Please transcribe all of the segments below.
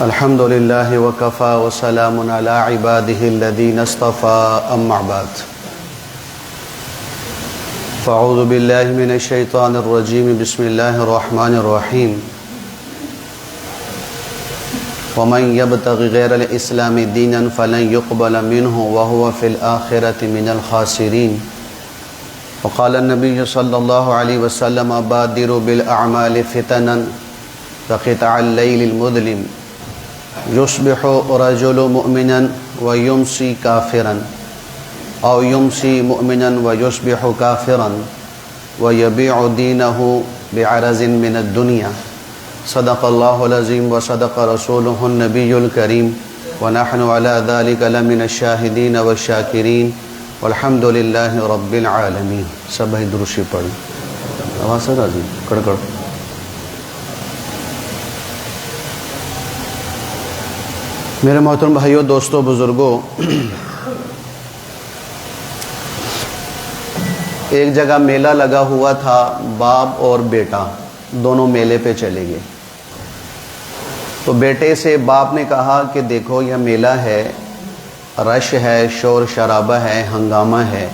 الحمد لله وكفى وسلام على عباده الذين اصطفى أما بعد فأعوذ بالله من الشيطان الرجيم بسم الله الرحمن الرحيم ومن يبتغي غير الإسلام دينا فلن يقبل منه وهو في الآخرة من الخاسرين وقال النبي صلى الله عليه وسلم بادروا بالأعمال فتنا كقطع الليل المظلم يصبح رجل مؤمنا ويمسي كافرا أو يمسي مؤمنا ويصبح كافرا ويبيع دينه بعرض من الدنيا صدق الله العظيم وصدق رسوله النبي الكريم ونحن على ذلك لمن الشاهدين والشاكرين والحمد لله رب العالمين. سب بھائی درود شریف پڑھیں. آواز سے راضی کڑکڑ. میرے محترم بھائیوں، دوستوں، بزرگوں، ایک جگہ میلہ لگا ہوا تھا. باپ اور بیٹا دونوں میلے پہ چلے گئے. تو بیٹے سے باپ نے کہا کہ دیکھو یہ میلہ ہے، رش ہے، شور شرابہ ہے، ہنگامہ ہے،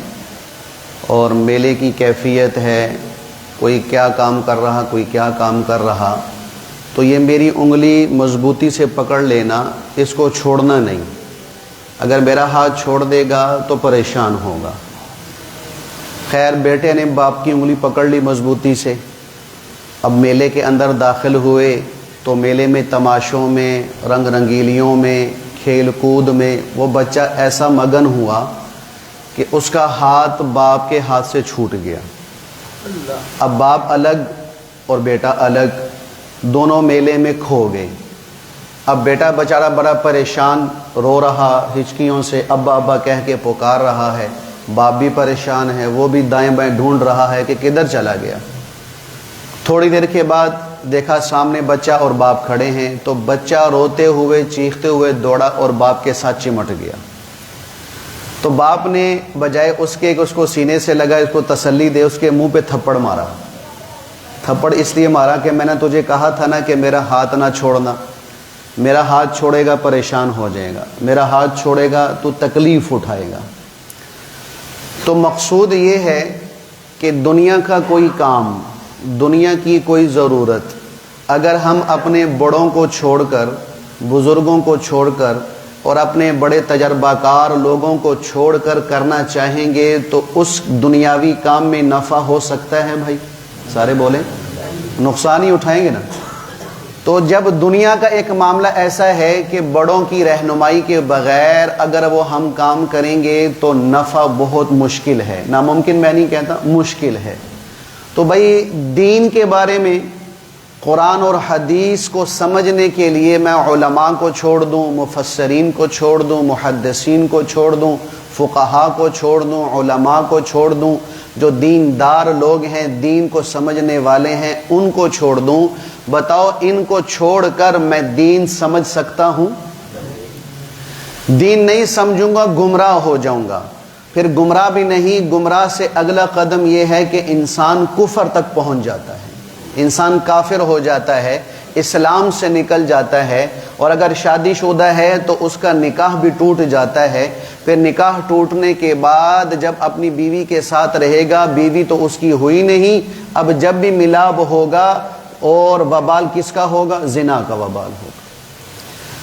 اور میلے کی کیفیت ہے، کوئی کیا کام کر رہا، کوئی کیا کام کر رہا. تو یہ میری انگلی مضبوطی سے پکڑ لینا، اس کو چھوڑنا نہیں. اگر میرا ہاتھ چھوڑ دے گا تو پریشان ہوگا. خیر بیٹے نے باپ کی انگلی پکڑ لی مضبوطی سے. اب میلے کے اندر داخل ہوئے تو میلے میں تماشوں میں، رنگ رنگیلیوں میں، کھیل کود میں وہ بچہ ایسا مگن ہوا کہ اس کا ہاتھ باپ کے ہاتھ سے چھوٹ گیا. اب باپ الگ اور بیٹا الگ، دونوں میلے میں کھو گئے. اب بیٹا بیچارہ بڑا پریشان رو رہا، ہچکیوں سے ابا ابا کہہ کے پکار رہا ہے. باپ بھی پریشان ہے، وہ بھی دائیں بائیں ڈھونڈ رہا ہے کہ کدھر چلا گیا. تھوڑی دیر کے بعد دیکھا سامنے بچہ اور باپ کھڑے ہیں. تو بچہ روتے ہوئے چیختے ہوئے دوڑا اور باپ کے ساتھ چمٹ گیا. تو باپ نے بجائے اس کے کہ اس کو سینے سے لگا، اس کو تسلی دے، اس کے منہ پہ تھپڑ مارا. تھپڑ اس لیے مارا کہ میں نے تجھے کہا تھا نا کہ میرا ہاتھ نہ چھوڑنا. میرا ہاتھ چھوڑے گا پریشان ہو جائے گا، میرا ہاتھ چھوڑے گا تو تکلیف اٹھائے گا. تو مقصود یہ ہے کہ دنیا کا کوئی کام، دنیا کی کوئی ضرورت اگر ہم اپنے بڑوں کو چھوڑ کر، بزرگوں کو چھوڑ کر اور اپنے بڑے تجربہ کار لوگوں کو چھوڑ کر کرنا چاہیں گے تو اس دنیاوی کام میں نفع ہو سکتا ہے بھائی؟ سارے بولیں، نقصان ہی اٹھائیں گے نا. تو جب دنیا کا ایک معاملہ ایسا ہے کہ بڑوں کی رہنمائی کے بغیر اگر وہ ہم کام کریں گے تو نفع بہت مشکل ہے. ناممکن میں نہیں کہتا، مشکل ہے. تو بھائی دین کے بارے میں قرآن اور حدیث کو سمجھنے کے لیے میں علماء کو چھوڑ دوں، مفسرین کو چھوڑ دوں، محدثین کو چھوڑ دوں، فقہا کو چھوڑ دوں، علماء کو چھوڑ دوں، جو دیندار لوگ ہیں، دین کو سمجھنے والے ہیں، ان کو چھوڑ دوں. بتاؤ ان کو چھوڑ کر میں دین سمجھ سکتا ہوں؟ دین نہیں سمجھوں گا گمراہ ہو جاؤں گا. پھر گمراہ بھی نہیں، گمراہ سے اگلا قدم یہ ہے کہ انسان کفر تک پہنچ جاتا ہے، انسان کافر ہو جاتا ہے، اسلام سے نکل جاتا ہے. اور اگر شادی شدہ ہے تو اس کا نکاح بھی ٹوٹ جاتا ہے. پھر نکاح ٹوٹنے کے بعد جب اپنی بیوی کے ساتھ رہے گا، بیوی تو اس کی ہوئی نہیں، اب جب بھی ملاب ہوگا اور وبال کس کا ہوگا؟ زنا کا وبال ہوگا.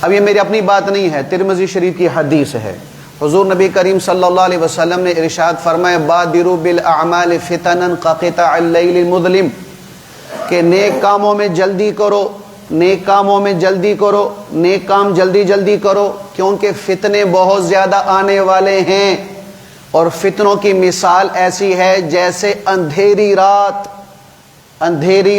اب یہ میری اپنی بات نہیں ہے، ترمذی شریف کی حدیث ہے. حضور نبی کریم صلی اللہ علیہ وسلم نے ارشاد فرمایا بادروا بالاعمال فتنا كقطع الليل المظلم، کہ نیک کاموں میں جلدی کرو، نیک کاموں میں جلدی کرو، نیک کام جلدی جلدی کرو، کیونکہ فتنے بہت زیادہ آنے والے ہیں. اور فتنوں کی مثال ایسی ہے جیسے اندھیری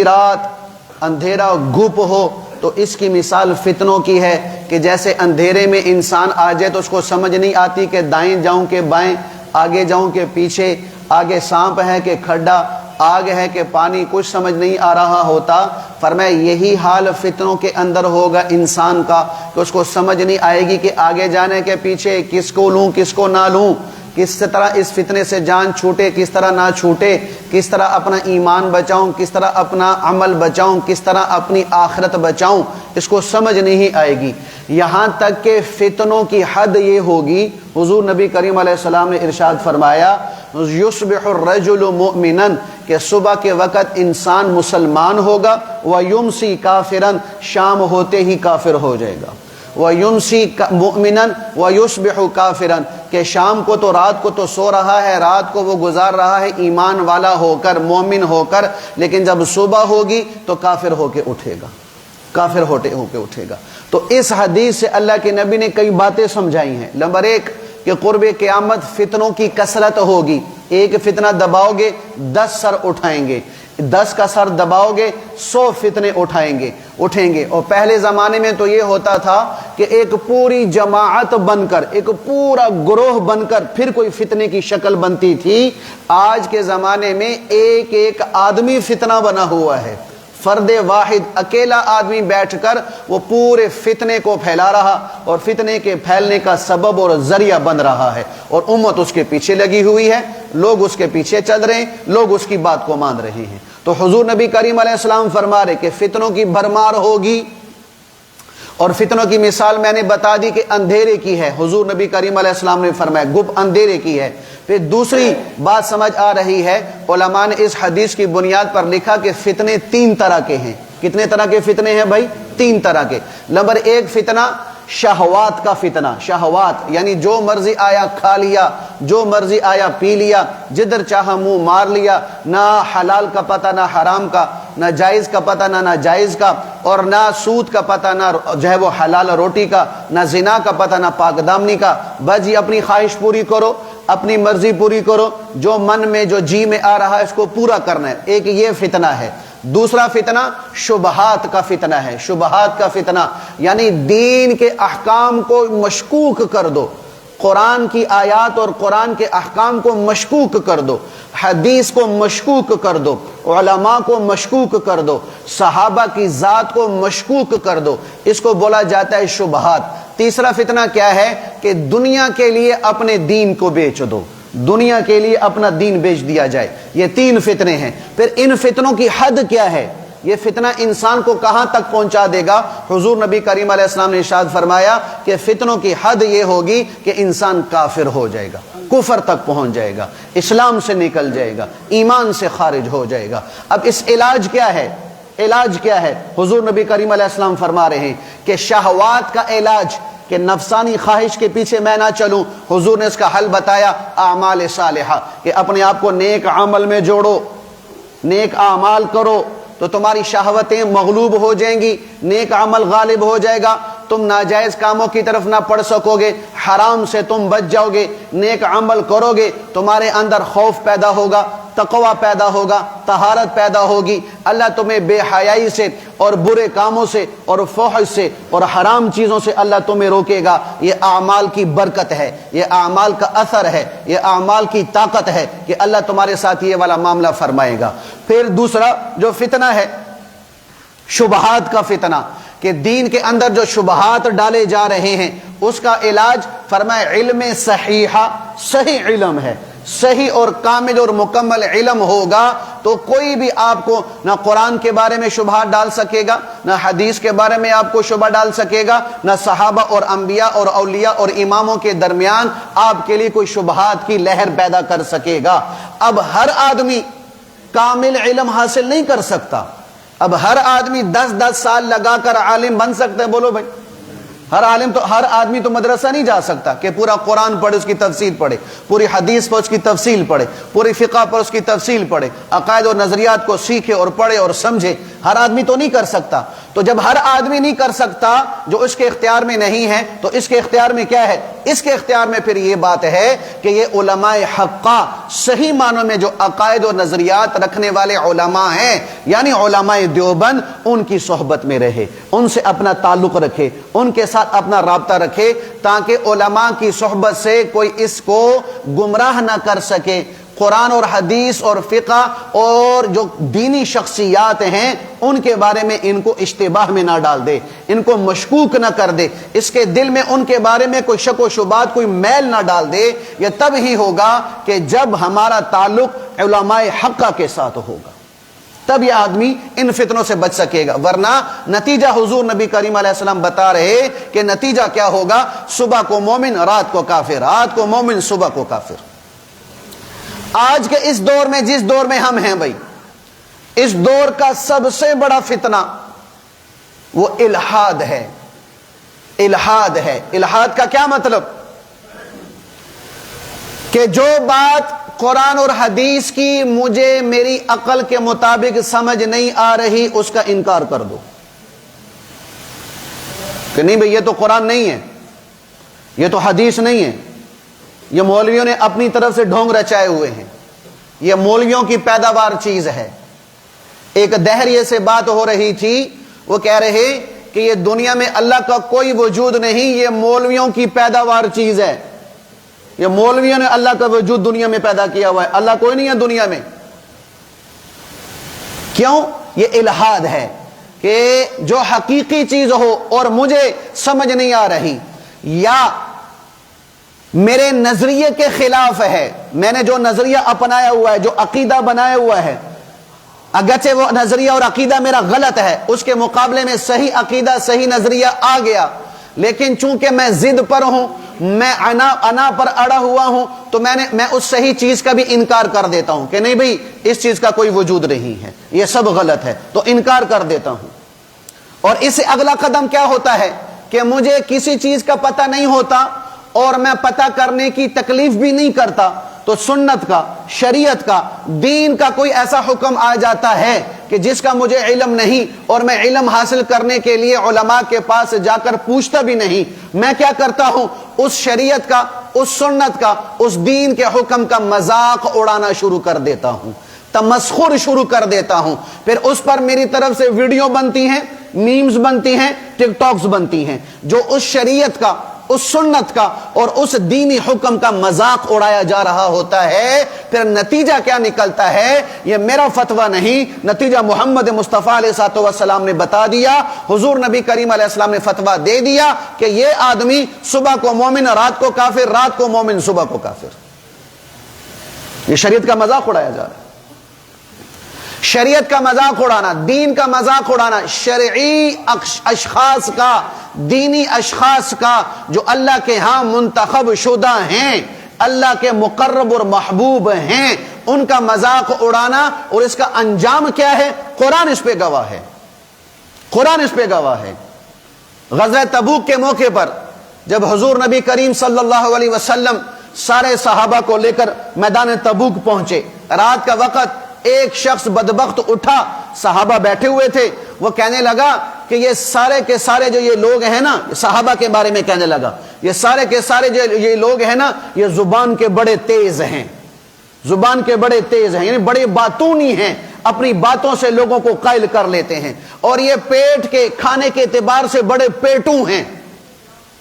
رات اندھیرا گھپ ہو. تو اس کی مثال فتنوں کی ہے کہ جیسے اندھیرے میں انسان آ جائے تو اس کو سمجھ نہیں آتی کہ دائیں جاؤں کہ بائیں، آگے جاؤں کہ پیچھے، آگے سانپ ہے کہ کھڈا، آگ ہے کہ پانی، کچھ سمجھ نہیں آ رہا ہوتا. فرمایا یہی حال فتنوں کے اندر ہوگا انسان کا کہ اس کو سمجھ نہیں آئے گی کہ آگے جانے کے پیچھے کس کو لوں کس کو نہ لوں، کس طرح اس فتنے سے جان چھوٹے، کس طرح نہ چھوٹے، کس طرح اپنا ایمان بچاؤں، کس طرح اپنا عمل بچاؤں، کس طرح اپنی آخرت بچاؤں. اس کو سمجھ نہیں آئے گی، یہاں تک کہ فتنوں کی حد یہ ہوگی، حضور نبی کریم علیہ السلام نے ارشاد فرمایا یصبح الرجل مؤمنا، کہ صبح کے وقت انسان مسلمان ہوگا، ویمسی کافرا، شام ہوتے ہی کافر ہو جائے گا، ویمسی مؤمنا ویصبح کافرا، کہ شام کو تو رات کو تو سو رہا ہے، رات کو وہ گزار رہا ہے ایمان والا ہو کر، مومن ہو کر، لیکن جب صبح ہوگی تو کافر ہو کے اٹھے گا، کافر ہو کے اٹھے گا۔ تو اس حدیث سے اللہ کے نبی نے کئی باتیں سمجھائی ہیں۔ نمبر 1 کہ قرب قیامت فتنوں کی کثرت ہوگی، ایک فتنہ دباؤ گے 10 سر اٹھائیں گے، 10 کا سر دباؤ گے 100 فتنے اٹھیں گے۔ اور پہلے زمانے میں تو یہ ہوتا تھا کہ ایک پوری جماعت بن کر، ایک پورا گروہ بن کر پھر کوئی فتنے کی شکل بنتی تھی۔ آج کے زمانے میں ایک ایک آدمی فتنہ بنا ہوا ہے، فرد واحد، اکیلا آدمی بیٹھ کر وہ پورے فتنے کو پھیلا رہا اور فتنے کے پھیلنے کا سبب اور ذریعہ بن رہا ہے، اور امت اس کے پیچھے لگی ہوئی ہے، لوگ اس کے پیچھے چل رہے ہیں، لوگ اس کی بات کو مان رہے ہیں۔ تو حضور نبی کریم علیہ السلام فرما رہے کہ فتنوں کی بھرمار ہوگی، اور فتنوں کی مثال میں نے بتا دی کہ اندھیرے کی ہے، حضور نبی کریم علیہ السلام نے فرمایا گپ اندھیرے کی ہے۔ پھر دوسری بات سمجھ آ رہی ہے، علماء نے اس حدیث کی بنیاد پر لکھا کہ فتنے 3 طرح کے ہیں۔ کتنے طرح کے فتنے ہیں بھائی؟ 3 طرح کے۔ نمبر 1 فتنہ شہوات کا فتنہ، شہوات یعنی جو مرضی آیا کھا لیا، جو مرضی آیا پی لیا، جدھر چاہا منہ مار لیا، نہ حلال کا پتہ نہ حرام کا، نہ جائز کا پتہ نہ ناجائز کا، اور نہ سود کا پتہ نہ جو ہے وہ حلال روٹی کا، نہ زنا کا پتہ نہ پاک دامنی کا، بس یہ اپنی خواہش پوری کرو، اپنی مرضی پوری کرو، جو من میں جو جی میں آ رہا ہے اس کو پورا کرنا ہے۔ ایک یہ فتنہ ہے۔ دوسرا فتنہ شبہات کا فتنہ ہے، شبہات کا فتنہ یعنی دین کے احکام کو مشکوک کر دو، قرآن کی آیات اور قرآن کے احکام کو مشکوک کر دو، حدیث کو مشکوک کر دو، علماء کو مشکوک کر دو، صحابہ کی ذات کو مشکوک کر دو، اس کو بولا جاتا ہے شبہات۔ تیسرا فتنہ کیا ہے کہ دنیا کے لیے اپنے دین کو بیچ دو، دنیا کے لیے اپنا دین بیچ دیا جائے۔ یہ 3 فتنے ہیں۔ پھر ان فتنوں کی حد کیا ہے؟ یہ فتنہ انسان کو کہاں تک پہنچا دے گا؟ حضور نبی کریم علیہ السلام نے ارشاد فرمایا کہ فتنوں کی حد یہ ہوگی کہ انسان کافر ہو جائے گا، کفر تک پہنچ جائے گا، اسلام سے نکل جائے گا، ایمان سے خارج ہو جائے گا۔ اب اس علاج کیا ہے؟ علاج کیا ہے؟ حضور نبی کریم علیہ السلام فرما رہے ہیں کہ شہوات کا علاج، کہ نفسانی خواہش کے پیچھے میں نہ چلوں، حضور نے اس کا حل بتایا اعمال صالحہ، کہ اپنے آپ کو نیک عمل میں جوڑو، نیک اعمال کرو تو تمہاری شہوتیں مغلوب ہو جائیں گی، نیک عمل غالب ہو جائے گا، تم ناجائز کاموں کی طرف نہ پڑ سکو گے، حرام سے تم بچ جاؤ گے، نیک عمل کرو گے، تمہارے اندر خوف پیدا ہوگا، تقوی پیدا ہوگا، طہارت پیدا ہوگی، اللہ تمہیں بے حیائی سے اور برے کاموں سے اور فحش سے اور حرام چیزوں سے اللہ تمہیں روکے گا۔ یہ اعمال کی برکت ہے، یہ اعمال کا اثر ہے، یہ اعمال کی طاقت ہے کہ اللہ تمہارے ساتھ یہ والا معاملہ فرمائے گا۔ پھر دوسرا جو فتنہ ہے شبہات کا فتنہ، کہ دین کے اندر جو شبہات ڈالے جا رہے ہیں اس کا علاج فرمایا علم صحیحہ، صحیح علم ہے، صحیح اور کامل اور مکمل علم ہوگا تو کوئی بھی آپ کو نہ قرآن کے بارے میں شبہات ڈال سکے گا، نہ حدیث کے بارے میں آپ کو شبہ ڈال سکے گا، نہ صحابہ اور انبیاء اور اولیاء اور اماموں کے درمیان آپ کے لیے کوئی شبہات کی لہر پیدا کر سکے گا۔ اب ہر آدمی کامل علم حاصل نہیں کر سکتا، اب ہر آدمی 10 سال لگا کر عالم بن سکتا ہے؟ بولو بھائی، ہر آدمی تو مدرسہ نہیں جا سکتا کہ پورا قرآن پڑھے، اس کی تفسیر پڑھے، پوری حدیث پر اس کی تفصیل پڑھے، پوری فقہ پر اس کی تفصیل پڑھے، عقائد اور نظریات کو سیکھے اور پڑھے اور سمجھے۔ ہر آدمی تو نہیں کر سکتا۔ تو جب ہر آدمی نہیں کر سکتا جو اس کے اختیار میں نہیں ہے، تو اس کے اختیار میں کیا ہے؟ اس کے اختیار میں پھر یہ بات ہے کہ یہ علماء حقہ، صحیح معنوں میں جو عقائد اور نظریات رکھنے والے علماء ہیں، یعنی علماء دیوبند، ان کی صحبت میں رہے، ان سے اپنا تعلق رکھے، ان کے ساتھ اپنا رابطہ رکھے، تاکہ علماء کی صحبت سے کوئی اس کو گمراہ نہ کر سکے۔ قرآن اور حدیث اور فقہ اور جو دینی شخصیات ہیں ان کے بارے میں ان کو اشتباہ میں نہ ڈال دے، ان کو مشکوک نہ کر دے، اس کے دل میں ان کے بارے میں کوئی شک و شبہات، کوئی میل نہ ڈال دے۔ یہ تب ہی ہوگا کہ جب ہمارا تعلق علماء حقہ کے ساتھ ہوگا، تب یہ آدمی ان فتنوں سے بچ سکے گا، ورنہ نتیجہ حضور نبی کریم علیہ السلام بتا رہے کہ نتیجہ کیا ہوگا، صبح کو مومن رات کو کافر، رات کو مومن صبح کو کافر۔ آج کے اس دور میں، جس دور میں ہم ہیں بھائی، اس دور کا سب سے بڑا فتنہ وہ الحاد ہے۔ الحاد ہے۔ الحاد کا کیا مطلب؟ کہ جو بات قرآن اور حدیث کی مجھے میری عقل کے مطابق سمجھ نہیں آ رہی، اس کا انکار کر دو کہ نہیں بھئی یہ تو قرآن نہیں ہے، یہ تو حدیث نہیں ہے، یہ مولویوں نے اپنی طرف سے ڈھونگ رچائے ہوئے ہیں، یہ مولویوں کی پیداوار چیز ہے۔ ایک دہریے سے بات ہو رہی تھی، وہ کہہ رہے کہ یہ دنیا میں اللہ کا کوئی وجود نہیں، یہ مولویوں کی پیداوار چیز ہے، یہ مولویوں نے اللہ کا وجود دنیا میں پیدا کیا ہوا ہے، اللہ کوئی نہیں ہے دنیا میں۔ کیوں؟ یہ الحاد ہے کہ جو حقیقی چیز ہو اور مجھے سمجھ نہیں آ رہی، یا میرے نظریے کے خلاف ہے، میں نے جو نظریہ اپنایا ہوا ہے، جو عقیدہ بنایا ہوا ہے، اگرچہ وہ نظریہ اور عقیدہ میرا غلط ہے، اس کے مقابلے میں صحیح عقیدہ صحیح نظریہ آ گیا، لیکن چونکہ میں ضد پر ہوں، میں انا پر اڑا ہوا ہوں، تو میں اس صحیح چیز کا بھی انکار کر دیتا ہوں کہ نہیں بھئی اس چیز کا کوئی وجود نہیں ہے، یہ سب غلط ہے، تو انکار کر دیتا ہوں۔ اور اس سے اگلا قدم کیا ہوتا ہے کہ مجھے کسی چیز کا پتہ نہیں ہوتا اور میں پتہ کرنے کی تکلیف بھی نہیں کرتا، تو سنت کا، شریعت کا، دین کا کوئی ایسا حکم آ جاتا ہے کہ جس کا مجھے علم نہیں، اور میں علم حاصل کرنے کے لیے علماء کے پاس جا کر پوچھتا بھی نہیں، میں کیا کرتا ہوں، اس شریعت کا، اس سنت کا، اس دین کے حکم کا مذاق اڑانا شروع کر دیتا ہوں، تمسخر شروع کر دیتا ہوں، پھر اس پر میری طرف سے ویڈیو بنتی ہیں، میمز بنتی ہیں، ٹک ٹاکس بنتی ہیں، جو اس شریعت کا، اس سنت کا اور اس دینی حکم کا مذاق اڑایا جا رہا ہوتا ہے۔ پھر نتیجہ کیا نکلتا ہے؟ یہ میرا فتویٰ نہیں، نتیجہ محمد مصطفیٰ علیہ السلام نے بتا دیا، حضور نبی کریم علیہ السلام نے فتویٰ دے دیا کہ یہ آدمی صبح کو مومن رات کو کافر، رات کو مومن صبح کو کافر۔ یہ شریعت کا مذاق اڑایا جا رہا ہے، شریعت کا مذاق اڑانا، دین کا مذاق اڑانا، شرعی اشخاص کا، دینی اشخاص کا جو اللہ کے ہاں منتخب شدہ ہیں، اللہ کے مقرب اور محبوب ہیں، ان کا مذاق اڑانا، اور اس کا انجام کیا ہے؟ قرآن اس پہ گواہ ہے، قرآن اس پہ گواہ ہے۔ غزوہ تبوک کے موقع پر جب حضور نبی کریم صلی اللہ علیہ وسلم سارے صحابہ کو لے کر میدان تبوک پہنچے، رات کا وقت ایک شخص بدبخت اٹھا، صحابہ بیٹھے ہوئے تھے، وہ کہنے لگا کہ یہ سارے کے سارے جو یہ لوگ ہیں نا، صحابہ کے بارے میں کہنے لگا، یہ سارے کے سارے جو یہ لوگ ہیں نا، یہ زبان کے بڑے تیز ہیں، زبان کے بڑے تیز ہیں، یعنی بڑے باتونی ہیں، اپنی باتوں سے لوگوں کو قائل کر لیتے ہیں، اور یہ پیٹ کے کھانے کے اعتبار سے بڑے پیٹو ہیں،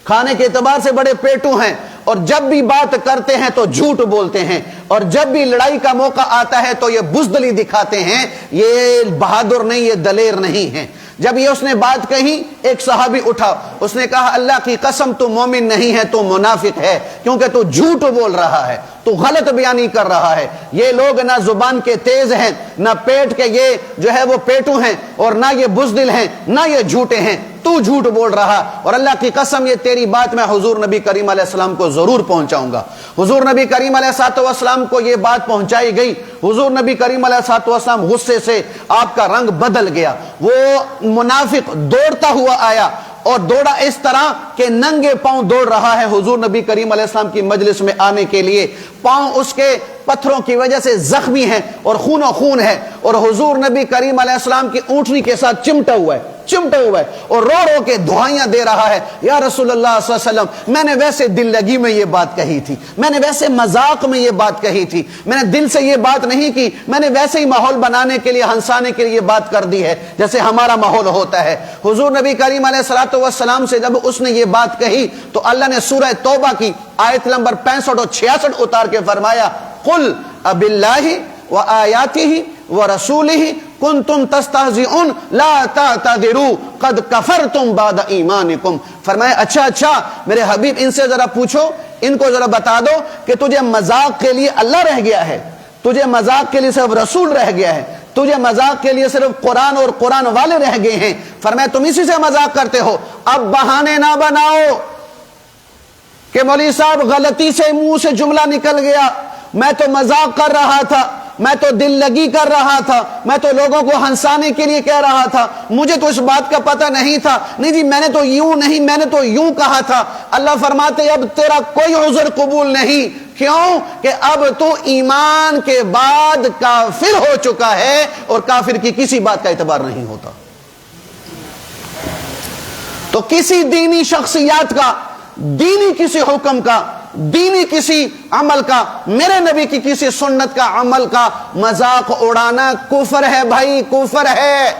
کھانے کے اعتبار سے بڑے پیٹو ہیں، اور جب بھی بات کرتے ہیں تو جھوٹ بولتے ہیں، اور جب بھی لڑائی کا موقع آتا ہے تو یہ بزدلی دکھاتے ہیں، یہ بہادر نہیں، یہ دلیر نہیں ہے۔ جب یہ اس نے بات کہی، ایک صحابی اٹھا، اس نے کہا اللہ کی قسم تو مومن نہیں ہے، تو منافق ہے، کیونکہ تو جھوٹ بول رہا ہے، تو غلط بیانی کر رہا ہے۔ یہ لوگ نہ زبان کے تیز ہیں، نہ پیٹ کے یہ جو ہے وہ پیٹو ہیں، اور نہ یہ بزدل ہیں، نہ یہ جھوٹے ہیں، تو جھوٹ بول رہا، اور اللہ کی قسم یہ تیری بات میں حضور نبی کریم علیہ السلام کو ضرور پہنچاؤں گا۔ حضور نبی کریم علیہ السلام کو یہ بات پہنچائی گئی، حضور نبی کریم علیہ السلام غصے سے آپ کا رنگ بدل گیا، وہ منافق دوڑتا ہوا آیا، اور دوڑا اس طرح کہ ننگے پاؤں دوڑ رہا ہے حضور نبی کریم علیہ السلام کی مجلس میں آنے کے لیے، پاؤں اس کے پتھروں کی وجہ سے زخمی ہیں اور خون و خون ہے، اور حضور نبی کریم علیہ السلام کی اونٹنی کے ساتھ چمٹا ہوا ہے، اور رو رو کے دعائیاں دے رہا ہے، یا رسول اللہ صلی اللہ علیہ وسلم، میں نے ویسے دل لگی میں یہ بات کہی تھی، میں نے ویسے مذاق میں یہ بات کہی تھی، میں نے دل سے یہ بات نہیں کی، میں نے ویسے ہی ماحول بنانے کے لیے، ہنسانے کے لیے یہ بات کر دی ہے جیسے ہمارا ماحول ہوتا ہے۔ حضور نبی کریم علیہ السلام سے جب اس نے یہ بات کہی تو اللہ نے سورہ توبہ کی آیت نمبر 65 اور 66 اتار کے فرمایا، قل اب اللہ و آیاتہ و رسولہ کنتم تستہزئون لا تعتذروا قد کفرتم بعد ایمانکم۔ فرمایا اچھا میرے حبیب ان سے ذرا پوچھو، ان کو ذرا بتا دو کہ تجھے مذاق کے لیے اللہ رہ گیا ہے، تجھے مذاق کے لیے صرف رسول رہ گیا ہے، تجھے مذاق کے لیے صرف قرآن اور قرآن والے رہ گئے ہیں۔ فرمایا تم اسی سے مذاق کرتے ہو، اب بہانے نہ بناؤ کہ مولوی صاحب غلطی سے منہ سے جملہ نکل گیا، میں تو مذاق کر رہا تھا، میں تو دل لگی کر رہا تھا، میں تو لوگوں کو ہنسانے کے لیے کہہ رہا تھا، مجھے تو اس بات کا پتہ نہیں تھا، نہیں جی میں نے تو یوں نہیں، میں نے تو یوں کہا تھا۔ اللہ فرماتے اب تیرا کوئی عذر قبول نہیں، کیوں کہ اب تو ایمان کے بعد کافر ہو چکا ہے، اور کافر کی کسی بات کا اعتبار نہیں ہوتا۔ تو کسی دینی شخصیات کا، دینی کسی حکم کا، دینی کسی عمل کا، میرے نبی کی کسی سنت کا عمل کا مذاق اڑانا کفر ہے بھائی، کفر ہے۔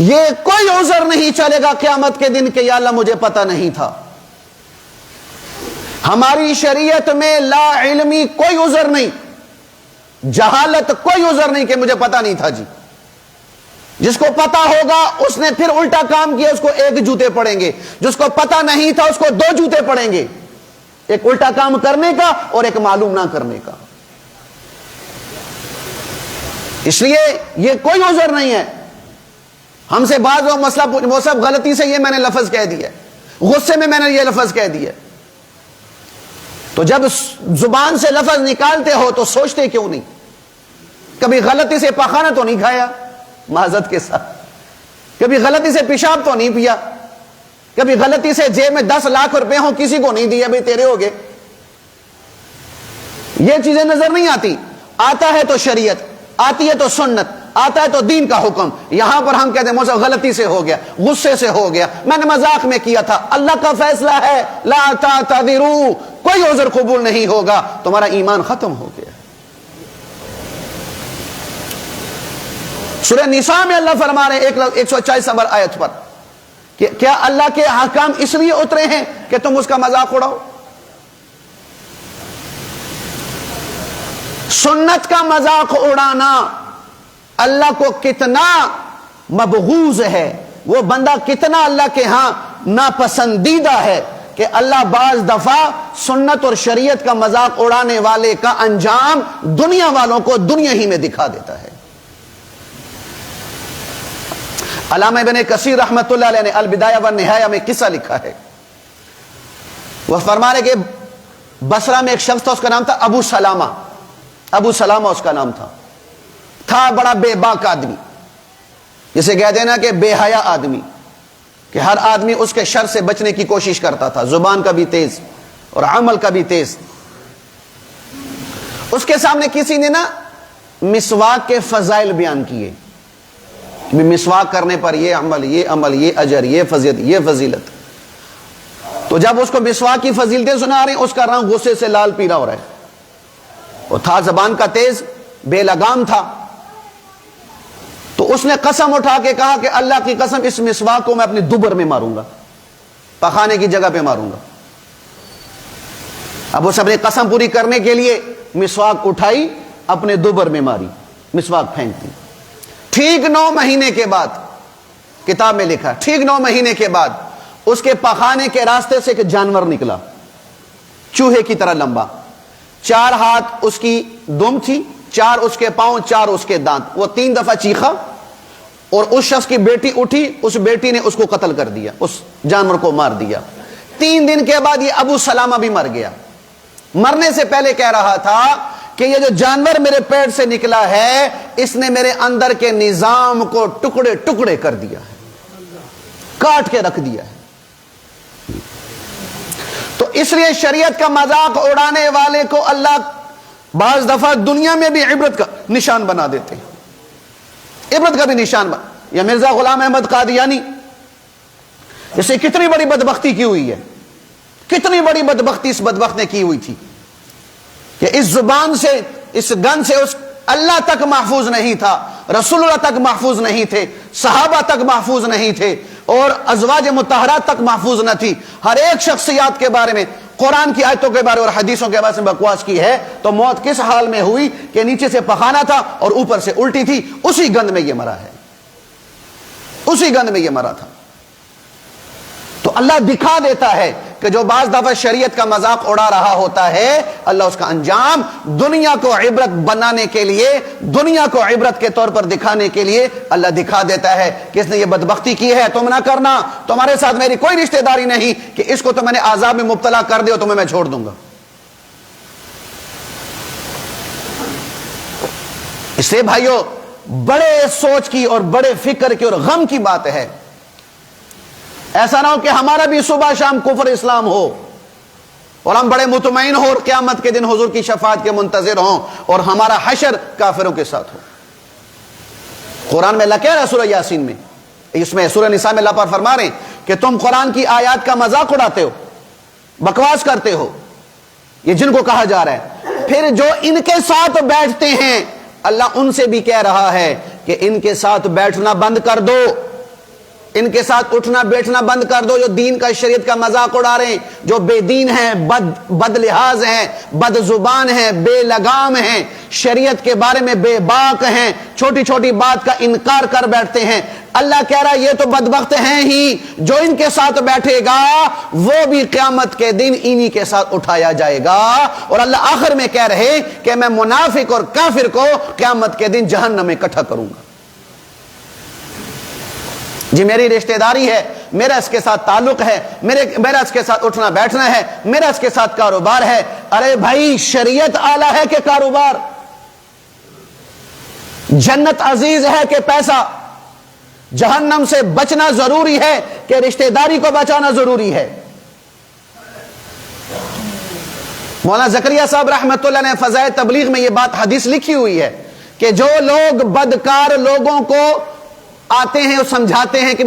یہ کوئی عذر نہیں چلے گا قیامت کے دن کہ یا اللہ مجھے پتہ نہیں تھا۔ ہماری شریعت میں لا علمی کوئی عذر نہیں، جہالت کوئی عذر نہیں کہ مجھے پتہ نہیں تھا جی۔ جس کو پتا ہوگا اس نے پھر الٹا کام کیا، اس کو ایک جوتے پڑیں گے، جس کو پتا نہیں تھا اس کو 2 جوتے پڑیں گے، ایک الٹا کام کرنے کا اور ایک معلوم نہ کرنے کا۔ اس لیے یہ کوئی عذر نہیں ہے۔ ہم سے بعض لوگ مسئلہ پوچھ، وہ سب غلطی سے یہ میں نے لفظ کہہ دیا، غصے میں نے یہ لفظ کہہ دیا۔ تو جب زبان سے لفظ نکالتے ہو تو سوچتے کیوں نہیں؟ کبھی غلطی سے پخانا تو نہیں کھایا معذرت کے ساتھ، کبھی غلطی سے پیشاب تو نہیں پیا، کبھی غلطی سے جیب میں 10 لاکھ روپے ہوں کسی کو نہیں دیا، بھئی تیرے ہو گئے۔ یہ چیزیں نظر نہیں آتی۔ آتا ہے تو شریعت، آتی ہے تو سنت، آتا ہے تو دین کا حکم۔ یہاں پر ہم کہتے ہیں موسیٰ غلطی سے ہو گیا، غصے سے ہو گیا، میں نے مذاق میں کیا تھا۔ اللہ کا فیصلہ ہے لا تعتذروا، کوئی عذر قبول نہیں ہوگا، تمہارا ایمان ختم ہو گیا۔ سورہ نساء میں اللہ فرما رہے ہیں 148 نمبر آیت پر کہ کیا اللہ کے احکام اس لیے اترے ہیں کہ تم اس کا مذاق اڑاؤ؟ سنت کا مذاق اڑانا اللہ کو کتنا مبغوض ہے، وہ بندہ کتنا اللہ کے ہاں ناپسندیدہ ہے کہ اللہ بعض دفعہ سنت اور شریعت کا مذاق اڑانے والے کا انجام دنیا والوں کو دنیا ہی میں دکھا دیتا ہے۔ علامہ ابن کثیر رحمت اللہ علیہ نے البدایہ والنہایہ میں قصہ لکھا ہے۔ وہ فرما رہے کہ بصرہ میں ایک شخص تھا، اس کا نام تھا ابو سلامہ، ابو سلامہ اس کا نام تھا بڑا بے باک آدمی، جسے کہتے ہیں نا کہ بے حیا آدمی، کہ ہر آدمی اس کے شر سے بچنے کی کوشش کرتا تھا، زبان کا بھی تیز اور عمل کا بھی تیز۔ اس کے سامنے کسی نے نا مسواک کے فضائل بیان کیے، مسواک کرنے پر یہ عمل، یہ اجر، یہ فضیلت۔ تو جب اس کو مسواک کی فضیلتیں سنا رہے ہیں، اس کا رنگ غصے سے لال پیلا ہو رہا ہے، وہ تھا زبان کا تیز، بے لگام تھا۔ تو اس نے قسم اٹھا کے کہا کہ اللہ کی قسم اس مسواک کو میں اپنے دوبر میں ماروں گا، پخانے کی جگہ پہ ماروں گا۔ اب اس اپنی قسم پوری کرنے کے لیے مسواک اٹھائی، اپنے دوبر میں ماری، مسواک پھینک دی۔ ٹھیک 9 مہینے کے بعد، کتاب میں لکھا ٹھیک 9 مہینے کے بعد اس کے پخانے کے راستے سے ایک جانور نکلا، چوہے کی طرح لمبا، 4 ہاتھ اس کی دم تھی، 4 اس کے پاؤں، 4 اس کے دانت۔ وہ 3 دفعہ چیخا اور اس شخص کی بیٹی اٹھی، اس بیٹی نے اس کو قتل کر دیا، اس جانور کو مار دیا۔ 3 دن کے بعد یہ ابو سلامہ بھی مر گیا۔ مرنے سے پہلے کہہ رہا تھا کہ یہ جو جانور میرے پیٹ سے نکلا ہے، اس نے میرے اندر کے نظام کو ٹکڑے ٹکڑے کر دیا ہے، کاٹ کے رکھ دیا ہے۔ تو اس لیے شریعت کا مذاق اڑانے والے کو اللہ بعض دفعہ دنیا میں بھی عبرت کا نشان بنا دیتے ہیں، عبرت کا بھی نشان بنا۔ یا مرزا غلام احمد قادیانی، اسے کتنی بڑی بدبختی کی ہوئی ہے، کتنی بڑی بدبختی اس بدبخت نے کی ہوئی تھی کہ اس زبان سے، اس گن سے اس اللہ تک محفوظ نہیں تھا، رسول اللہ تک محفوظ نہیں تھے، صحابہ تک محفوظ نہیں تھے، اور ازواج مطہرات تک محفوظ نہ تھی۔ ہر ایک شخصیات کے بارے میں، قرآن کی آیتوں کے بارے اور حدیثوں کے بارے میں بکواس کی ہے۔ تو موت کس حال میں ہوئی کہ نیچے سے پخانا تھا اور اوپر سے الٹی تھی، اسی گند میں یہ مرا ہے، اسی گند میں یہ مرا تھا۔ تو اللہ دکھا دیتا ہے کہ جو بعض دفعہ شریعت کا مذاق اڑا رہا ہوتا ہے، اللہ اس کا انجام دنیا کو عبرت بنانے کے لیے، دنیا کو عبرت کے طور پر دکھانے کے لیے اللہ دکھا دیتا ہے کہ اس نے یہ بدبختی کی ہے، تم نہ کرنا، تمہارے ساتھ میری کوئی رشتہ داری نہیں کہ اس کو تو میں نے عذاب میں مبتلا کر دیا تمہیں میں چھوڑ دوں گا۔ اس سے بھائیو بڑے سوچ کی اور بڑے فکر کی اور غم کی بات ہے، ایسا نہ ہو کہ ہمارا بھی صبح شام کفر اسلام ہو اور ہم بڑے مطمئن ہو اور قیامت کے دن حضور کی شفاعت کے منتظر ہوں اور ہمارا حشر کافروں کے ساتھ ہو۔ قرآن میں اللہ کہہ رہا ہے سورہ یاسین میں، اس میں سورہ نساء میں اللہ پر فرما رہے ہیں کہ تم قرآن کی آیات کا مذاق اڑاتے ہو، بکواس کرتے ہو، یہ جن کو کہا جا رہا ہے۔ پھر جو ان کے ساتھ بیٹھتے ہیں، اللہ ان سے بھی کہہ رہا ہے کہ ان کے ساتھ بیٹھنا بند کر دو، ان کے ساتھ اٹھنا بیٹھنا بند کر دو، جو دین کا شریعت کا مذاق اڑا رہے ہیں، جو بے دین ہیں، بد لحاظ ہیں، بد زبان ہیں، بے لگام ہیں، شریعت کے بارے میں بے باک ہیں، چھوٹی چھوٹی بات کا انکار کر بیٹھتے ہیں۔ اللہ کہہ رہا ہے یہ تو بدبخت ہیں ہی، جو ان کے ساتھ بیٹھے گا وہ بھی قیامت کے دن انہی کے ساتھ اٹھایا جائے گا۔ اور اللہ آخر میں کہہ رہے کہ میں منافق اور کافر کو قیامت کے دن جہنم میں اکٹھا کروں گا۔ جی میری رشتہ داری ہے، میرا اس کے ساتھ تعلق ہے، میرا اس کے ساتھ اٹھنا بیٹھنا ہے، میرا اس کے ساتھ کاروبار ہے۔ ارے بھائی شریعت اعلیٰ ہے کہ کاروبار؟ جنت عزیز ہے کہ پیسہ؟ جہنم سے بچنا ضروری ہے کہ رشتہ داری کو بچانا ضروری ہے؟ مولانا زکریا صاحب رحمۃ اللہ نے فضائل تبلیغ میں یہ بات حدیث لکھی ہوئی ہے کہ جو لوگ بدکار لوگوں کو آتے ہیں اور سمجھاتے ہیں کہ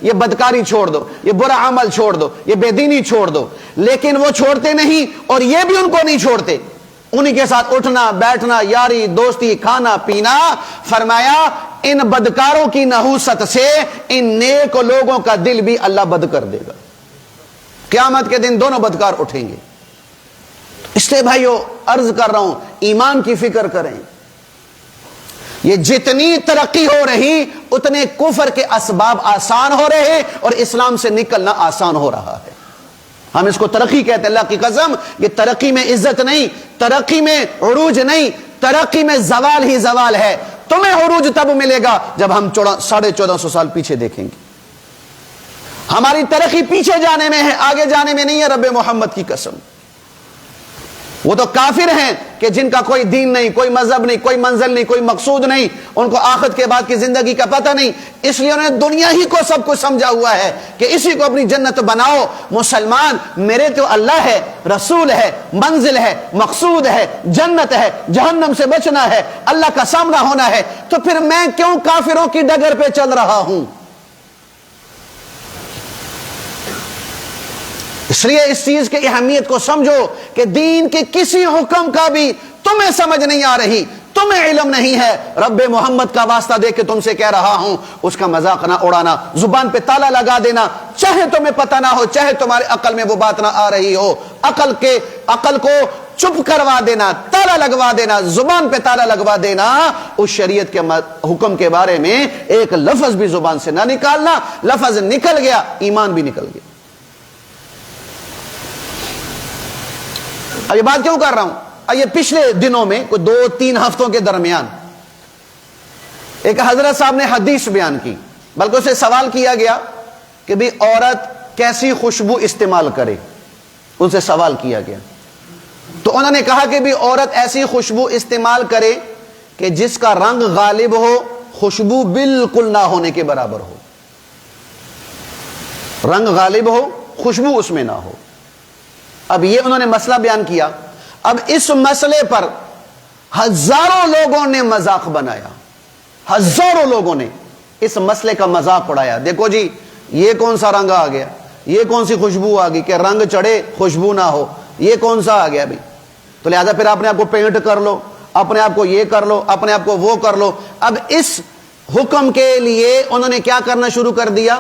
یہ بدکاری چھوڑ دو، یہ برا عمل چھوڑ دو، یہ بے دینی چھوڑ دو، لیکن وہ چھوڑتے نہیں اور یہ بھی ان کو نہیں چھوڑتے، انہی کے ساتھ اٹھنا بیٹھنا، یاری دوستی، کھانا پینا، فرمایا ان بدکاروں کی نحوست سے ان نیک لوگوں کا دل بھی اللہ بد کر دے گا۔ قیامت کے دن دونوں بدکار اٹھیں گے۔ اس لیے بھائیو عرض کر رہا ہوں ایمان کی فکر کریں، یہ جتنی ترقی ہو رہی اتنے کفر کے اسباب آسان ہو رہے اور اسلام سے نکلنا آسان ہو رہا ہے۔ ہم اس کو ترقی کہتے ہیں، اللہ کی قسم یہ ترقی میں عزت نہیں، ترقی میں عروج نہیں، ترقی میں زوال ہی زوال ہے۔ تمہیں عروج تب ملے گا جب ہم 1450 سال پیچھے دیکھیں گے۔ ہماری ترقی پیچھے جانے میں ہے، آگے جانے میں نہیں ہے، رب محمد کی قسم۔ وہ تو کافر ہیں کہ جن کا کوئی دین نہیں، کوئی مذہب نہیں، کوئی منزل نہیں، کوئی مقصود نہیں، ان کو آخرت کے بعد کی زندگی کا پتہ نہیں، اس لیے انہوں نے دنیا ہی کو سب کچھ سمجھا ہوا ہے کہ اسی کو اپنی جنت بناؤ۔ مسلمان میرے تو اللہ ہے، رسول ہے، منزل ہے، مقصود ہے، جنت ہے، جہنم سے بچنا ہے، اللہ کا سامنا ہونا ہے، تو پھر میں کیوں کافروں کی ڈگر پہ چل رہا ہوں؟ اس لیے اس چیز کی اہمیت کو سمجھو کہ دین کے کسی حکم کا بھی تمہیں سمجھ نہیں آ رہی، تمہیں علم نہیں ہے، رب محمد کا واسطہ دے کے تم سے کہہ رہا ہوں، اس کا مذاق نہ اڑانا، زبان پہ تالا لگا دینا، چاہے تمہیں پتہ نہ ہو، چاہے تمہارے عقل میں وہ بات نہ آ رہی ہو، عقل کو چپ کروا دینا، تالا لگوا دینا، زبان پہ تالا لگوا دینا، اس شریعت کے حکم کے بارے میں ایک لفظ بھی زبان سے نہ نکالنا، لفظ نکل گیا ایمان بھی نکل گیا۔ اب یہ بات کیوں کر رہا ہوں؟ یہ پچھلے دنوں میں کوئی 2-3 ہفتوں کے درمیان ایک حضرت صاحب نے حدیث بیان کی، بلکہ اسے سوال کیا گیا کہ بھی عورت کیسی خوشبو استعمال کرے، ان سے سوال کیا گیا تو انہوں نے کہا کہ بھی عورت ایسی خوشبو استعمال کرے کہ جس کا رنگ غالب ہو، خوشبو بالکل نہ ہونے کے برابر ہو، رنگ غالب ہو، خوشبو اس میں نہ ہو۔ اب یہ انہوں نے مسئلہ بیان کیا، اب اس مسئلے پر ہزاروں لوگوں نے مذاق بنایا، ہزاروں لوگوں نے اس مسئلے کا مذاق اڑایا، دیکھو جی یہ کون سا رنگ آ گیا، یہ کون سی خوشبو آ گئی کہ رنگ چڑھے خوشبو نہ ہو، یہ کون سا آ گیا بھی؟ تو لہذا پھر اپنے آپ کو پینٹ کر لو، اپنے آپ کو یہ کر لو، اپنے آپ کو وہ کر لو۔ اب اس حکم کے لیے انہوں نے کیا کرنا شروع کر دیا؟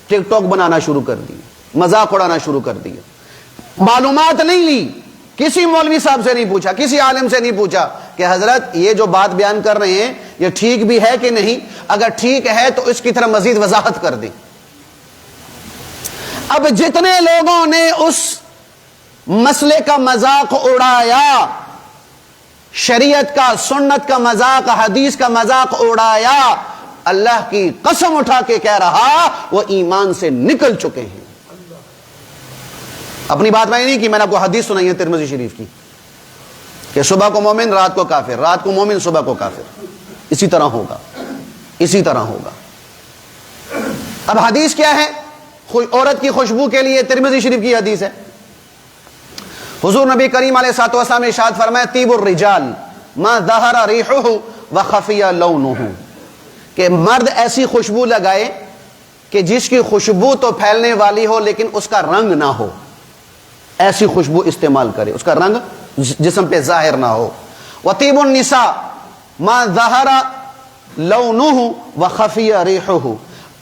ٹک ٹاک بنانا شروع کر دیا، مذاق اڑانا شروع کر دیا۔ معلومات نہیں لی، کسی مولوی صاحب سے نہیں پوچھا، کسی عالم سے نہیں پوچھا کہ حضرت یہ جو بات بیان کر رہے ہیں یہ ٹھیک بھی ہے کہ نہیں، اگر ٹھیک ہے تو اس کی طرح مزید وضاحت کر دیں۔ اب جتنے لوگوں نے اس مسئلے کا مذاق اڑایا، شریعت کا، سنت کا مذاق، حدیث کا مذاق اڑایا، اللہ کی قسم اٹھا کے کہہ رہا وہ ایمان سے نکل چکے ہیں۔ اپنی بات میں نہیں کی، میں نے آپ کو حدیث سنائی ہے ترمذی شریف کی کہ صبح کو مومن رات کو کافر، رات کو مومن صبح کو کافر، اسی طرح ہوگا، اسی طرح ہوگا۔ اب حدیث کیا ہے؟ عورت کی خوشبو کے لیے ترمذی شریف کی حدیث ہے، حضور نبی کریم علیہ الصلوۃ والسلام نے ارشاد فرمایا طیب الرجال ما ظہر ریحہ وخفی لونہ، کہ مرد ایسی خوشبو لگائے کہ جس کی خوشبو تو پھیلنے والی ہو لیکن اس کا رنگ نہ ہو، ایسی خوشبو استعمال کرے اس کا رنگ جسم پہ ظاہر نہ ہو۔ وطیب النساء ما ظہر لونہ وخفی ریحہ،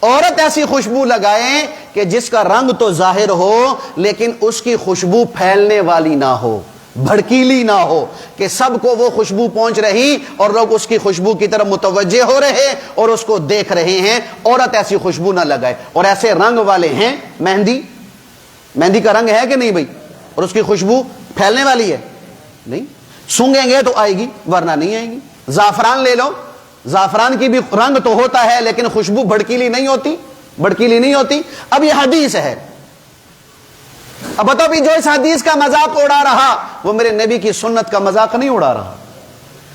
عورت ایسی خوشبو لگائے کہ جس کا رنگ تو ظاہر ہو لیکن اس کی خوشبو پھیلنے والی نہ ہو، بھڑکیلی نہ ہو، کہ سب کو وہ خوشبو پہنچ رہی اور لوگ اس کی خوشبو کی طرف متوجہ ہو رہے اور اس کو دیکھ رہے ہیں۔ عورت ایسی خوشبو نہ لگائے۔ اور ایسے رنگ والے ہیں مہندی، مہندی کا رنگ ہے کہ نہیں بھائی، اور اس کی خوشبو پھیلنے والی ہے نہیں، سونگیں گے تو آئے گی ورنہ نہیں آئے گی۔ زعفران لے لو، زعفران کی بھی رنگ تو ہوتا ہے لیکن خوشبو بھڑکیلی نہیں ہوتی، بھڑکیلی نہیں ہوتی۔ اب یہ حدیث ہے، اب بتاؤ بھی جو اس حدیث کا مذاق اڑا رہا وہ میرے نبی کی سنت کا مذاق نہیں اڑا رہا،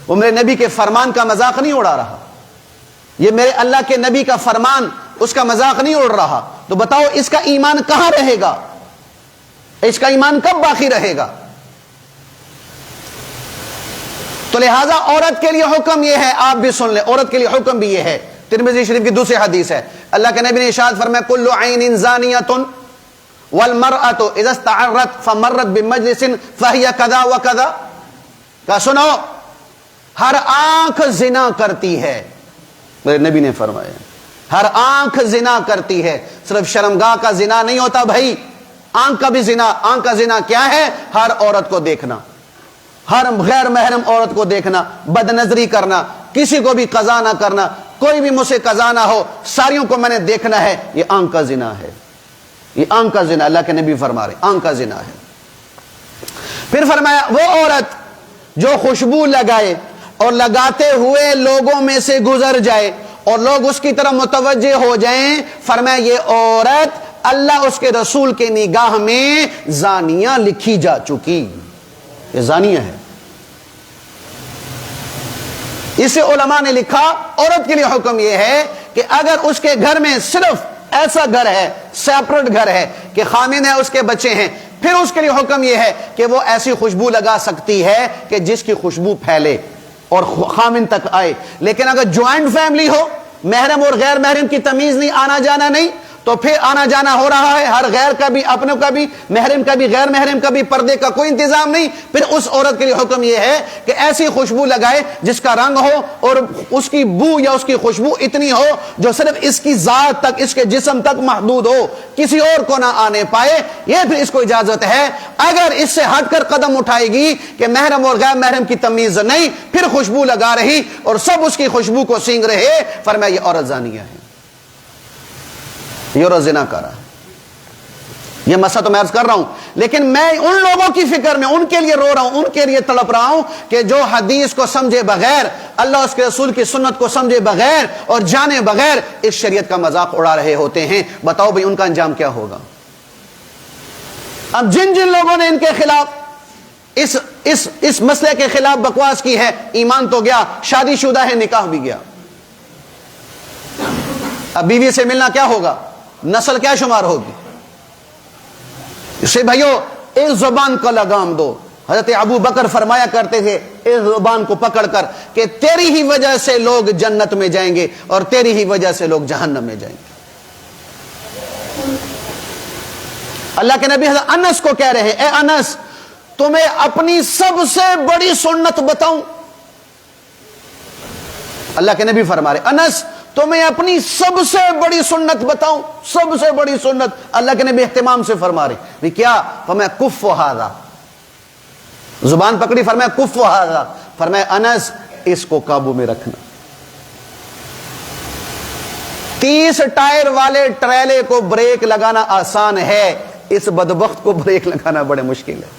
وہ میرے نبی کے فرمان کا مذاق نہیں اڑا رہا، یہ میرے اللہ کے نبی کا فرمان اس کا مذاق نہیں اڑ رہا۔ تو بتاؤ اس کا ایمان کہاں رہے گا، اس کا ایمان کب باقی رہے گا؟ تو لہٰذا عورت کے لیے حکم یہ ہے، آپ بھی سن لیں، عورت کے لیے حکم بھی یہ ہے، ترمذی شریف کی دوسری حدیث ہے، اللہ کے نبی نے ارشاد فرمایا کل عین زانیۃ والمرأة اذا استعرت فمرت بمجلس فهي كذا وكذا، کہا سنو ہر آنکھ زنا کرتی ہے، میرے نبی نے فرمایا ہر آنکھ زنا کرتی ہے، صرف شرمگاہ کا زنا نہیں ہوتا بھائی، آنکھ کا بھی زنا۔ آنکھ کا زنا کیا ہے؟ ہر عورت کو دیکھنا، ہر غیر محرم عورت کو دیکھنا، بد نظری کرنا، کسی کو بھی قضا نہ کرنا، کوئی بھی مجھ سے قضا نہ ہو، ساریوں کو میں نے دیکھنا ہے، یہ آنکھ کا زنا ہے، یہ آنکھ کا زنا، اللہ کے نبی فرما رہے آنکھ کا زنا ہے۔ پھر فرمایا وہ عورت جو خوشبو لگائے اور لگاتے ہوئے لوگوں میں سے گزر جائے اور لوگ اس کی طرف متوجہ ہو جائیں، فرمایا یہ عورت اللہ اس کے رسول کے نگاہ میں زانیہ لکھی جا چکی، یہ زانیہ ہے۔ اسے علماء نے لکھا عورت کے لیے حکم یہ ہے کہ اگر اس کے گھر میں صرف ایسا گھر ہے، سیپریٹ گھر ہے کہ خامن ہے، اس کے بچے ہیں، پھر اس کے لیے حکم یہ ہے کہ وہ ایسی خوشبو لگا سکتی ہے کہ جس کی خوشبو پھیلے اور خامن تک آئے۔ لیکن اگر جوائنٹ فیملی ہو، محرم اور غیر محرم کی تمیز نہیں، آنا جانا نہیں، تو پھر آنا جانا ہو رہا ہے، ہر غیر کا بھی، اپنوں کا بھی، محرم کا بھی، غیر محرم کا بھی، پردے کا کوئی انتظام نہیں، پھر اس عورت کے لیے حکم یہ ہے کہ ایسی خوشبو لگائے جس کا رنگ ہو اور اس کی بو یا اس کی خوشبو اتنی ہو جو صرف اس کی ذات تک، اس کے جسم تک محدود ہو، کسی اور کو نہ آنے پائے، یہ پھر اس کو اجازت ہے۔ اگر اس سے ہٹ کر قدم اٹھائے گی کہ محرم اور غیر محرم کی تمیز نہیں، پھر خوشبو لگا رہی اور سب اس کی خوشبو کو سینگ رہے، فرمایا یہ عورت زانیہ ہے، یہ عورت زنا کر رہا ہے۔ یہ مسئلہ تو میں عرض کر رہا ہوں، لیکن میں ان لوگوں کی فکر میں ان کے لیے رو رہا ہوں، ان کے لیے تڑپ رہا ہوں کہ جو حدیث کو سمجھے بغیر، اللہ اس کے رسول کی سنت کو سمجھے بغیر اور جانے بغیر اس شریعت کا مذاق اڑا رہے ہوتے ہیں۔ بتاؤ بھئی ان کا انجام کیا ہوگا؟ اب جن جن لوگوں نے ان کے خلاف اس مسئلے کے خلاف بکواس کی ہے، ایمان تو گیا، شادی شدہ ہے، نکاح بھی گیا، اب بیوی سے ملنا کیا ہوگا؟ نسل کیا شمار ہوگی؟ اسے بھائیو ایک زبان کا لگام دو۔ حضرت ابو بکر فرمایا کرتے تھے اس زبان کو پکڑ کر کہ تیری ہی وجہ سے لوگ جنت میں جائیں گے اور تیری ہی وجہ سے لوگ جہنم میں جائیں گے۔ اللہ کے نبی حضرت انس کو کہہ رہے ہیں اے انس تمہیں اپنی سب سے بڑی سنت بتاؤں؟ اللہ کے نبی فرما رہے انس تمہیں اپنی سب سے بڑی سنت بتاؤں؟ سب سے بڑی سنت اللہ کے نبی اہتمام سے فرما رہے کیا؟ فرمایا کف ھذا، زبان پکڑی، فرمایا کف ھذا، فرمایا انس اس کو قابو میں رکھنا۔ 30 ٹائر والے ٹریلے کو بریک لگانا آسان ہے، اس بدبخت کو بریک لگانا بڑے مشکل ہے۔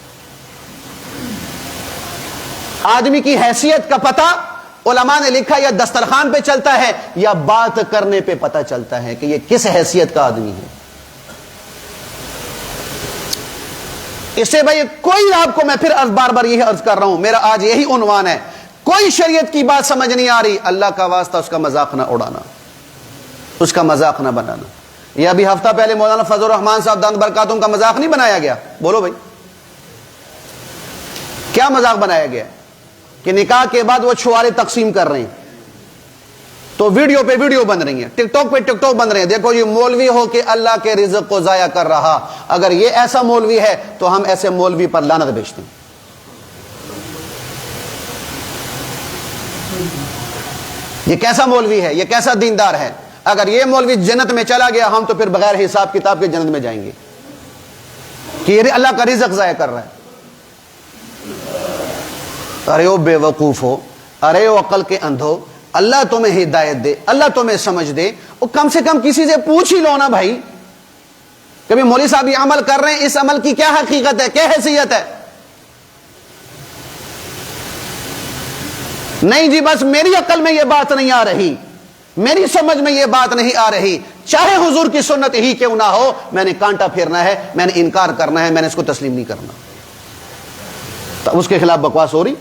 آدمی کی حیثیت کا پتہ علماء نے لکھا یا دسترخوان پہ چلتا ہے یا بات کرنے پہ پتہ چلتا ہے کہ یہ کس حیثیت کا آدمی ہے۔ اس سے بھائی کوئی، آپ کو میں پھر بار بار یہی عرض کر رہا ہوں، میرا آج یہی عنوان ہے، کوئی شریعت کی بات سمجھ نہیں آ رہی، اللہ کا واسطہ اس کا مذاق نہ اڑانا، اس کا مذاق نہ بنانا۔ یہ ابھی ہفتہ پہلے مولانا فضل الرحمان صاحب دامت برکاتہم کا مذاق نہیں بنایا گیا؟ بولو بھائی، کیا مذاق بنایا گیا؟ کہ نکاح کے بعد وہ چھوارے تقسیم کر رہے ہیں، تو ویڈیو پہ ویڈیو بن رہی ہیں، ٹک ٹاک پہ ٹک ٹاک بن رہے ہیں، دیکھو یہ مولوی ہو کے اللہ کے رزق کو ضائع کر رہا، اگر یہ ایسا مولوی ہے تو ہم ایسے مولوی پر لعنت بھیجتے ہیں۔ یہ کیسا مولوی ہے، یہ کیسا دیندار ہے؟ اگر یہ مولوی جنت میں چلا گیا، ہم تو پھر بغیر حساب کتاب کے جنت میں جائیں گے، کہ یہ اللہ کا رزق ضائع کر رہا ہے۔ ارے او بے وقوف ہو، ارے او عقل کے اندھو، اللہ تمہیں ہدایت دے، اللہ تمہیں سمجھ دے، وہ کم سے کم کسی سے پوچھ ہی لو نا بھائی، کبھی مولوی صاحب یہ عمل کر رہے ہیں، اس عمل کی کیا حقیقت ہے، کیا حیثیت ہے؟ نہیں جی بس میری عقل میں یہ بات نہیں آ رہی، میری سمجھ میں یہ بات نہیں آ رہی، چاہے حضور کی سنت ہی کیوں نہ ہو، میں نے کانٹا پھیرنا ہے، میں نے انکار کرنا ہے، میں نے اس کو تسلیم نہیں کرنا، تو اس کے خلاف بکواس ہو رہی۔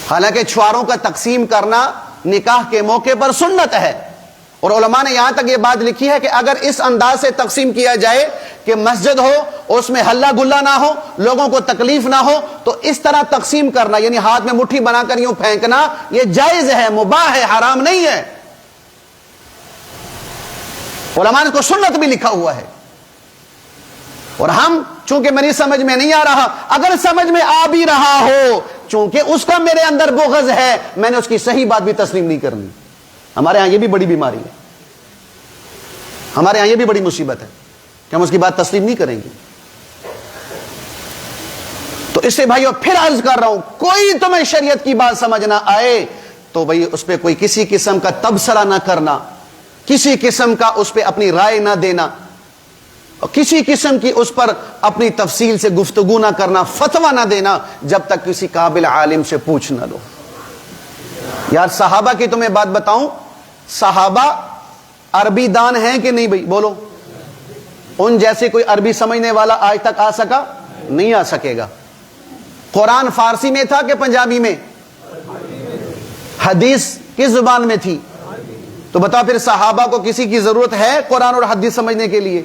حالانکہ چھواروں کا تقسیم کرنا نکاح کے موقع پر سنت ہے، اور علماء نے یہاں تک یہ بات لکھی ہے کہ اگر اس انداز سے تقسیم کیا جائے کہ مسجد ہو، اس میں ہلہ گلہ نہ ہو، لوگوں کو تکلیف نہ ہو، تو اس طرح تقسیم کرنا، یعنی ہاتھ میں مٹھی بنا کر یوں پھینکنا، یہ جائز ہے، مباح ہے، حرام نہیں ہے۔ علماء نے کو سنت بھی لکھا ہوا ہے، اور ہم چونکہ میری سمجھ میں نہیں آ رہا، اگر سمجھ میں آ بھی رہا ہو، چونکہ اس کا میرے اندر بغض ہے، میں نے اس کی صحیح بات بھی تسلیم نہیں کرنی۔ ہمارے ہاں یہ بھی بڑی بیماری ہے، ہمارے ہاں یہ بھی بڑی مصیبت ہے کہ ہم اس کی بات تسلیم نہیں کریں گے۔ تو اس سے بھائیو پھر عرض کر رہا ہوں، کوئی تمہیں شریعت کی بات سمجھ نہ آئے تو بھائی اس پہ کوئی کسی قسم کا تبصرہ نہ کرنا، کسی قسم کا اس پہ اپنی رائے نہ دینا، کسی قسم کی اس پر اپنی تفصیل سے گفتگو نہ کرنا، فتویٰ نہ دینا، جب تک کسی قابل عالم سے پوچھ نہ لو۔ یار صحابہ کی تمہیں بات بتاؤں، صحابہ عربی دان ہیں کہ نہیں بھائی؟ بولو، ان جیسے کوئی عربی سمجھنے والا آج تک آ سکا؟ نہیں آ سکے گا۔ قرآن فارسی میں تھا کہ پنجابی میں؟ حدیث کس زبان میں تھی؟ تو بتاؤ پھر صحابہ کو کسی کی ضرورت ہے قرآن اور حدیث سمجھنے کے لیے؟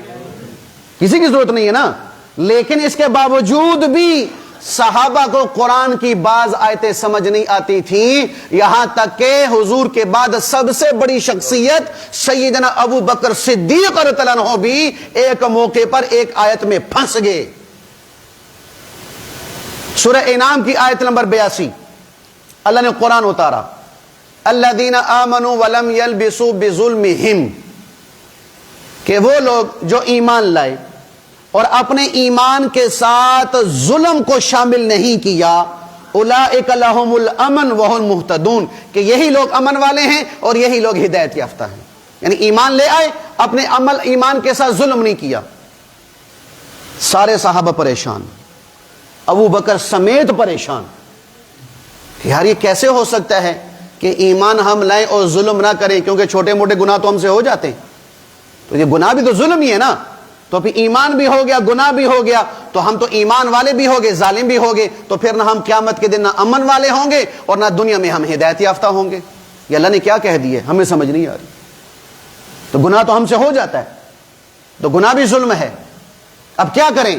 کسی کی ضرورت نہیں ہے نا۔ لیکن اس کے باوجود بھی صحابہ کو قرآن کی بعض آیتیں سمجھ نہیں آتی تھیں، یہاں تک کہ حضور کے بعد سب سے بڑی شخصیت سیدنا ابو بکر صدیق رضی اللہ عنہ بھی ایک موقع پر ایک آیت میں پھنس گئے۔ سورہ انعام کی آیت نمبر 82 اللہ نے قرآن اتارا، الذین آمنوا ولم یلبسوا بظلمہم، کہ وہ لوگ جو ایمان لائے اور اپنے ایمان کے ساتھ ظلم کو شامل نہیں کیا، اولئک لہم الامن وہم مہتدون، کہ یہی لوگ امن والے ہیں اور یہی لوگ ہدایت یافتہ ہیں۔ یعنی ایمان لے آئے، اپنے ایمان کے ساتھ ظلم نہیں کیا۔ سارے صحابہ پریشان، ابو بکر سمیت پریشان کہ یار یہ کیسے ہو سکتا ہے کہ ایمان ہم لائیں اور ظلم نہ کریں، کیونکہ چھوٹے موٹے گناہ تو ہم سے ہو جاتے ہیں، تو یہ گناہ بھی تو ظلم ہی ہے نا، تو پھر ایمان بھی ہو گیا، گناہ بھی ہو گیا، تو ہم تو ایمان والے بھی ہو گئے، ظالم بھی ہو گئے، تو پھر نہ ہم قیامت کے دن نہ امن والے ہوں گے اور نہ دنیا میں ہم ہدایت یافتہ ہوں گے۔ یہ اللہ نے کیا کہہ دیے، ہمیں سمجھ نہیں آ رہی۔ تو گناہ تو ہم سے ہو جاتا ہے، تو گناہ بھی ظلم ہے، اب کیا کریں؟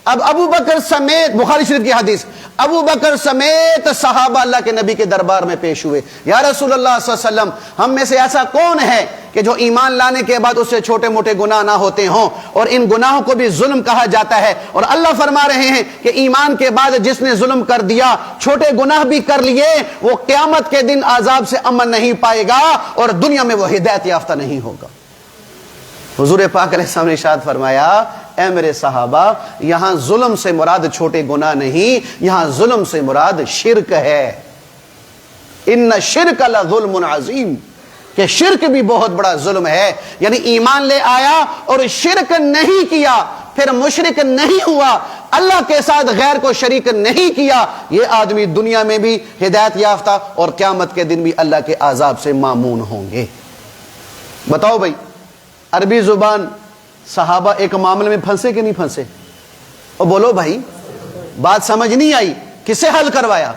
اب ابو بکر سمیت، بخاری شریف کی حدیث، ابو بکر سمیت صحابہ اللہ کے نبی کے دربار میں پیش ہوئے، یا رسول اللہ صلی اللہ علیہ وسلم، ہم میں سے ایسا کون ہے کہ جو ایمان لانے کے بعد اس سے چھوٹے موٹے گناہ نہ ہوتے ہوں، اور ان گناہوں کو بھی ظلم کہا جاتا ہے، اور اللہ فرما رہے ہیں کہ ایمان کے بعد جس نے ظلم کر دیا، چھوٹے گناہ بھی کر لیے، وہ قیامت کے دن عذاب سے امن نہیں پائے گا اور دنیا میں وہ ہدایت یافتہ نہیں ہوگا۔ حضور پاک علیہ السلام نے ارشاد فرمایا، اے میرے صحابہ، یہاں ظلم سے مراد چھوٹے گناہ نہیں، یہاں ظلم سے مراد شرک ہے۔ ان شرک لظلم عظیم، کہ شرک بھی بہت بڑا ظلم ہے، یعنی ایمان لے آیا اور شرک نہیں کیا، پھر مشرک نہیں ہوا، اللہ کے ساتھ غیر کو شریک نہیں کیا، یہ آدمی دنیا میں بھی ہدایت یافتہ اور قیامت کے دن بھی اللہ کے عذاب سے مامون ہوں گے۔ بتاؤ بھائی، عربی زبان صحابہ ایک معاملے میں پھنسے کہ نہیں پھنسے؟ اور بولو بھائی، بات سمجھ نہیں آئی؟ کسے حل کروایا؟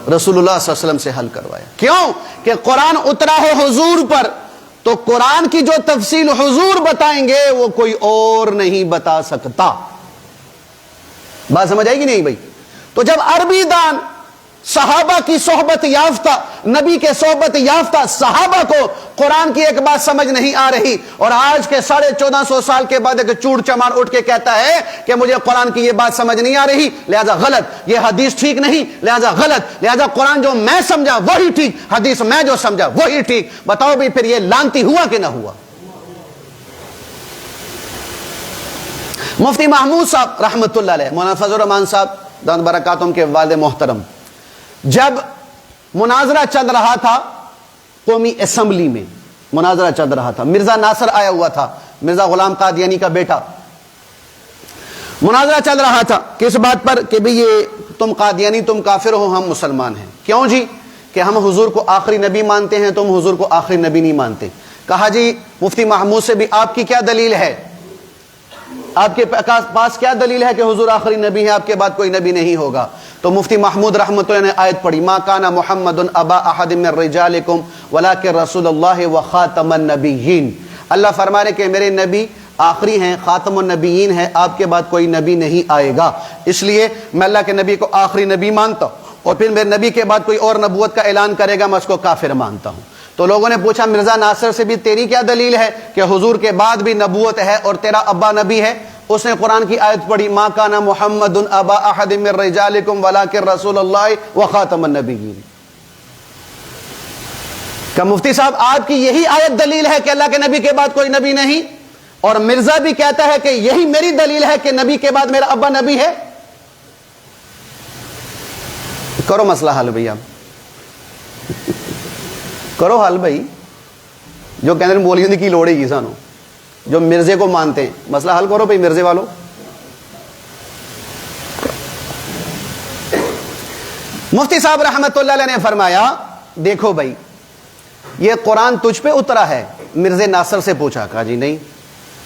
رسول اللہ صلی اللہ علیہ وسلم سے حل کروایا۔ کیوں؟ کہ قرآن اترا ہے حضور پر، تو قرآن کی جو تفصیل حضور بتائیں گے وہ کوئی اور نہیں بتا سکتا۔ بات سمجھ آئے گی نہیں بھائی؟ تو جب عربی دان صحابہ کی صحبت یافتہ، نبی کے صحبت یافتہ صحابہ کو قرآن کی ایک بات سمجھ نہیں آ رہی، اور آج کے 1450 سال کے بعد ایک چوڑ چمار اٹھ کے کہتا ہے کہ مجھے قرآن کی یہ بات سمجھ نہیں آ رہی لہذا غلط، یہ حدیث ٹھیک نہیں لہذا غلط، لہذا قرآن جو میں سمجھا وہی ٹھیک، حدیث میں جو سمجھا وہی ٹھیک، بتاؤ بھی پھر یہ لانتی ہوا کہ نہ ہوا؟ مفتی محمود صاحب رحمت اللہ علیہ، مولانا فضل الرحمان صاحب دامت برکاتہم کے والد محترم، جب مناظرہ چل رہا تھا قومی اسمبلی میں، مناظرہ چل رہا تھا، مرزا ناصر آیا ہوا تھا، مرزا غلام قادیانی کا بیٹا، مناظرہ چل رہا تھا کس بات پر کہ بھئی یہ تم قادیانی تم کافر ہو، ہم مسلمان ہیں۔ کیوں جی؟ کہ ہم حضور کو آخری نبی مانتے ہیں، تم حضور کو آخری نبی نہیں مانتے۔ کہا جی مفتی محمود سے بھی آپ کی کیا دلیل ہے؟ آپ کے پاس کیا دلیل ہے کہ حضور آخری نبی ہے، آپ کے بعد کوئی نبی نہیں ہوگا؟ تو مفتی محمود رحمۃ اللہ نے آیت پڑھی، ما کان محمد ابا احد من رجالکم ولکن رسول اللہ وخاتم النبیین۔ اللہ فرما رہے کہ میرے نبی آخری ہیں، خاتم النبیین ہے، آپ کے بعد کوئی نبی نہیں آئے گا، اس لیے میں اللہ کے نبی کو آخری نبی مانتا ہوں، اور پھر میرے نبی کے بعد کوئی اور نبوت کا اعلان کرے گا میں اس کو کافر مانتا ہوں۔ تو لوگوں نے پوچھا مرزا ناصر سے بھی تیری کیا دلیل ہے کہ حضور کے بعد بھی نبوت ہے اور تیرا ابا نبی ہے؟ اس نے قرآن کی آیت پڑھی، ما کان محمد ابا احد من رجالکم ولکن رسول اللہ وخاتم النبیین۔ کہ مفتی صاحب آپ کی یہی آیت دلیل ہے کہ اللہ کے نبی کے بعد کوئی نبی نہیں، اور مرزا بھی کہتا ہے کہ یہی میری دلیل ہے کہ نبی کے بعد میرا ابا نبی ہے؟ کرو مسئلہ حل بھیا، کرو حل بھائی، جو کہنے بولی کی لوڑ ہے سانو، جو مرزے کو مانتے ہیں، مسئلہ حل کرو بھائی مرزے والوں۔ مفتی صاحب رحمت اللہ علیہ نے فرمایا دیکھو بھائی یہ قرآن تجھ پہ اترا ہے؟ مرزے ناصر سے پوچھا، کہا جی نہیں۔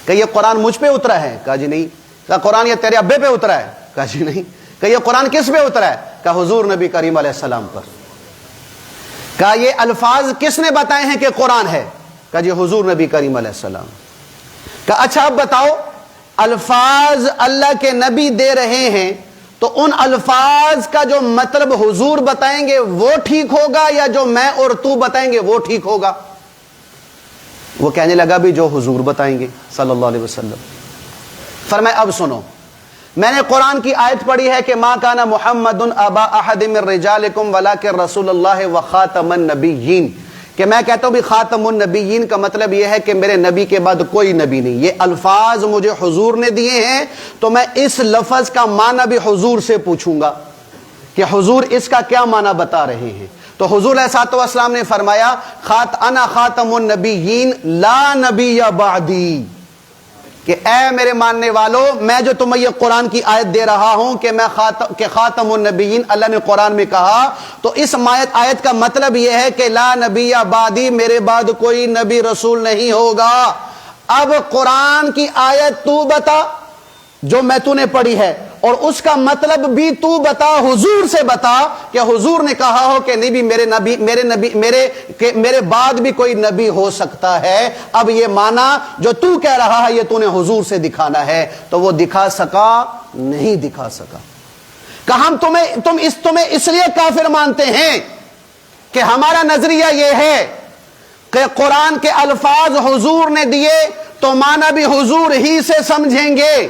کہ یہ قرآن مجھ پہ اترا ہے؟ کہا جی نہیں۔ کہا قرآن یہ تیرے ابے پہ اترا ہے؟ کہا جی نہیں۔ کہ یہ قرآن کس پہ اترا ہے؟ کہا حضور نبی کریم علیہ السلام پر۔ کہا یہ الفاظ کس نے بتائے ہیں کہ قرآن ہے؟ کہا جی حضور نبی کریم علیہ السلام۔ کہا اچھا اب بتاؤ الفاظ اللہ کے نبی دے رہے ہیں تو ان الفاظ کا جو مطلب حضور بتائیں گے وہ ٹھیک ہوگا یا جو میں اور تو بتائیں گے وہ ٹھیک ہوگا؟ وہ کہنے لگا بھی جو حضور بتائیں گے صلی اللہ علیہ وسلم۔ فرمایا اب سنو، میں نے قرآن کی آیت پڑھی ہے کہ ما کان محمد ابا احد من رجالکم ولکن رسول اللہ وخاتم النبیین، کہ میں کہتا ہوں بھی خاتم النبیین کا مطلب یہ ہے کہ میرے نبی کے بعد کوئی نبی نہیں۔ یہ الفاظ مجھے حضور نے دیے ہیں تو میں اس لفظ کا معنی بھی حضور سے پوچھوں گا کہ حضور اس کا کیا معنی بتا رہے ہیں۔ تو حضور علیہ الصلوۃ والسلام نے فرمایا انا خاتم النبیین لا نبی بعدی، کہ اے میرے ماننے والو میں جو تمہیں یہ قرآن کی آیت دے رہا ہوں کہ خاتم النبیین اللہ نے قرآن میں کہا، تو اس آیت کا مطلب یہ ہے کہ لا نبی بعدی، میرے بعد کوئی نبی رسول نہیں ہوگا۔ اب قرآن کی آیت تو بتا جو میں تو نے پڑھی ہے، اور اس کا مطلب بھی تو بتا، حضور سے بتا کہ حضور نے کہا ہو کہ میرے بعد بھی کوئی نبی ہو سکتا ہے۔ اب یہ معنی جو تو کہہ رہا ہے یہ تو نے حضور سے دکھانا ہے، تو وہ دکھا سکا نہیں دکھا سکا۔ کہ ہم تمہیں اس لیے کافر مانتے ہیں کہ ہمارا نظریہ یہ ہے کہ قرآن کے الفاظ حضور نے دیے تو معنی بھی حضور ہی سے سمجھیں گے۔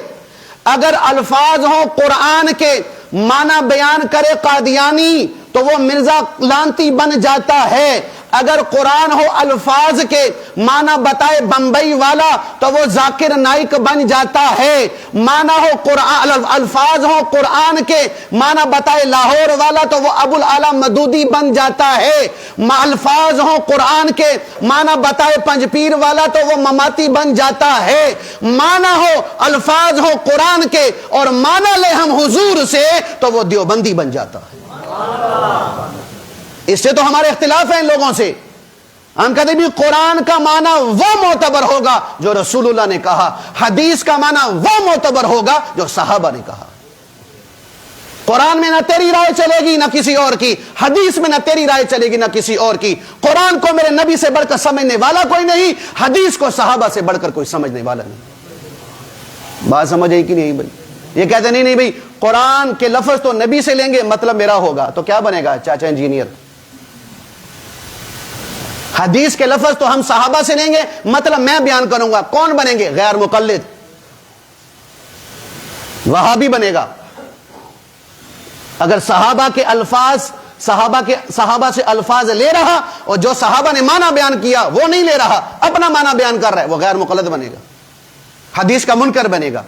اگر الفاظ ہوں قرآن کے معنی بیان کرے قادیانی تو وہ مرزا لانتی بن جاتا ہے، اگر قرآن ہو الفاظ کے معنی بتائے بمبئی والا تو وہ ذاکر نائک بن جاتا ہے، معنی ہو قرآن الفاظ ہو قرآن کے معنی بتائے لاہور والا تو وہ ابو الاعلی مدودی بن جاتا ہے، الفاظ ہو قرآن کے معنی بتائے پنجپیر والا تو وہ مماتی بن جاتا ہے، معنی ہو الفاظ ہو قرآن کے اور معنی لے ہم حضور سے تو وہ دیوبندی بن جاتا ہے۔ اس سے تو ہمارے اختلاف ہیں ان لوگوں سے۔ ہم کہتے ہیں قرآن کا معنی وہ معتبر ہوگا جو رسول اللہ نے کہا، حدیث کا معنی وہ معتبر ہوگا جو صحابہ نے کہا۔ قرآن میں نہ تیری رائے چلے گی نہ کسی اور کی، حدیث میں نہ تیری رائے چلے گی نہ کسی اور کی۔ قرآن کو میرے نبی سے بڑھ کر سمجھنے والا کوئی نہیں، حدیث کو صحابہ سے بڑھ کر کوئی سمجھنے والا نہیں۔ بات سمجھ آئی کہ نہیں بھائی؟ یہ کہتے نہیں بھائی قرآن کے لفظ تو نبی سے لیں گے مطلب میرا ہوگا، تو کیا بنے گا؟ چاچا انجینئر۔ حدیث کے لفظ تو ہم صحابہ سے لیں گے مطلب میں بیان کروں گا، کون بنیں گے؟ غیر مقلد، وہابی بنے گا۔ اگر صحابہ کے الفاظ صحابہ سے الفاظ لے رہا اور جو صحابہ نے معنی بیان کیا وہ نہیں لے رہا، اپنا معنی بیان کر رہا ہے، وہ غیر مقلد بنے گا، حدیث کا منکر بنے گا،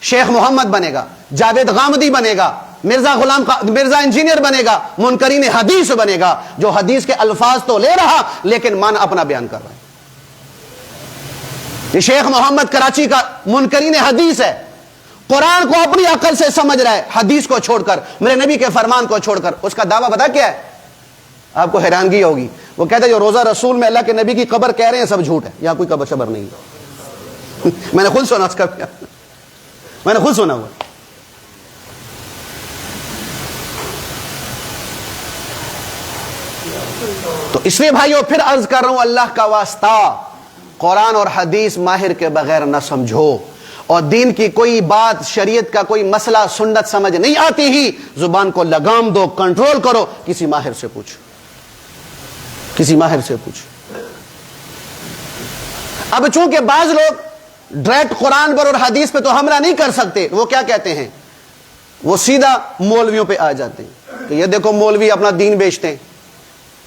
شیخ محمد بنے گا، جاوید غامدی بنے گا، مرزا انجینئر بنے گا، منکرین حدیث بنے گا، جو حدیث کے الفاظ تو لے رہا لیکن معنی اپنا بیان کر رہا ہے۔ یہ شیخ محمد کراچی کا منکرین حدیث ہے، قرآن کو اپنی عقل سے سمجھ رہا ہے، حدیث کو چھوڑ کر، میرے نبی کے فرمان کو چھوڑ کر۔ اس کا دعویٰ پتہ کیا ہے؟ آپ کو حیرانگی ہوگی، وہ کہتا ہے جو روزہ رسول میں اللہ کے نبی کی قبر کہہ رہے ہیں سب جھوٹ ہے، یہاں کوئی قبر شبر نہیں ہے۔ میں نے خود سنا اس کا، میں نے خود سنا ہوا۔ تو اس لیے بھائیو پھر عرض کر رہا ہوں، اللہ کا واسطہ قرآن اور حدیث ماہر کے بغیر نہ سمجھو، اور دین کی کوئی بات، شریعت کا کوئی مسئلہ سنت سمجھ نہیں آتی ہی زبان کو لگام دو، کنٹرول کرو، کسی ماہر سے پوچھو، کسی ماہر سے پوچھو۔ اب چونکہ بعض لوگ ڈائریکٹ قرآن پر اور حدیث پہ تو حملہ نہیں کر سکتے، وہ کیا کہتے ہیں؟ وہ سیدھا مولویوں پہ آ جاتے ہیں کہ یہ دیکھو مولوی اپنا دین بیچتے ہیں،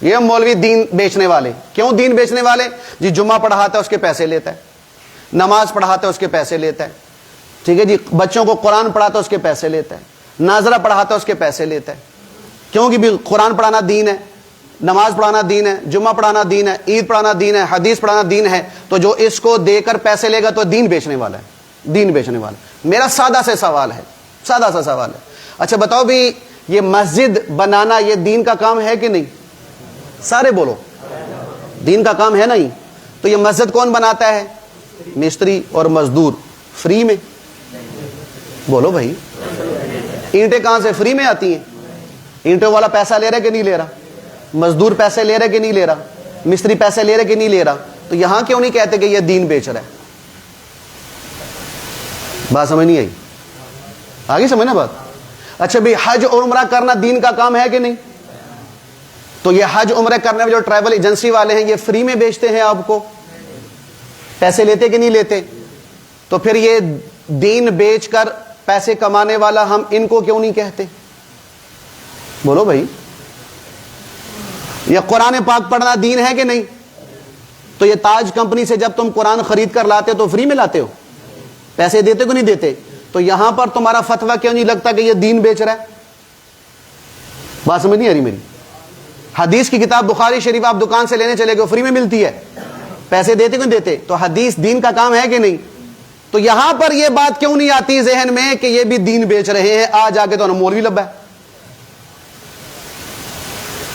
یہ مولوی دین بیچنے والے۔ کیوں دین بیچنے والے؟ جی جمعہ پڑھاتا ہے اس کے پیسے لیتا ہے، نماز پڑھاتا ہے اس کے پیسے لیتا ہے، ٹھیک ہے جی، بچوں کو قرآن پڑھاتا ہے اس کے پیسے لیتا ہے، ناظرہ پڑھاتا ہے اس کے پیسے لیتا ہے۔ کیوں کہ بھی قرآن پڑھانا دین ہے، نماز پڑھانا دین ہے، جمعہ پڑھانا دین ہے، عید پڑھانا دین ہے، حدیث پڑھانا دین ہے، تو جو اس کو دے کر پیسے لے گا تو دین بیچنے والا ہے، دین بیچنے والا۔ میرا سادہ سے سوال ہے، سادہ سا سوال ہے، اچھا بتاؤ بھی یہ مسجد بنانا یہ دین کا کام ہے کہ نہیں؟ سارے بولو، دین کا کام ہے نہیں؟ تو یہ مسجد کون بناتا ہے؟ مستری اور مزدور، فری میں؟ بولو بھائی، اینٹیں کہاں سے فری میں آتی ہیں؟ اینٹوں والا پیسہ لے رہا کہ نہیں لے رہا؟ مزدور پیسے لے رہا کہ نہیں لے رہا؟ مستری پیسے لے رہا کہ نہیں لے رہا؟ تو یہاں کیوں نہیں کہتے کہ یہ دین بیچ رہا ہے؟ بات سمجھ نہیں آئی؟ آگے سمجھنا بات؟ اچھا بھی حج اور عمرہ کرنا دین کا کام ہے کہ نہیں؟ تو یہ حج عمرہ کرنے میں جو ٹریول ایجنسی والے ہیں یہ فری میں بیچتے ہیں، آپ کو پیسے لیتے کہ نہیں لیتے؟ تو پھر یہ دین بیچ کر پیسے کمانے والا ہم ان کو کیوں نہیں کہتے؟ بولو بھائی، یہ قرآن پاک پڑھنا دین ہے کہ نہیں؟ تو یہ تاج کمپنی سے جب تم قرآن خرید کر لاتے تو فری میں لاتے ہو؟ پیسے دیتے کو نہیں دیتے؟ تو یہاں پر تمہارا فتویٰ کیوں نہیں لگتا کہ یہ دین بیچ رہا ہے؟ بات سمجھ نہیں آ رہی میری؟ حدیث کی کتاب بخاری شریف آپ دکان سے لینے چلے گئے فری میں ملتی ہے، پیسے دیتے کیوں دیتے؟ تو حدیث دین کا کام ہے کہ نہیں؟ تو یہاں پر یہ بات کیوں نہیں آتی ذہن میں کہ یہ بھی دین بیچ رہے ہیں؟ آج آگے تو مولوی لبا ہے۔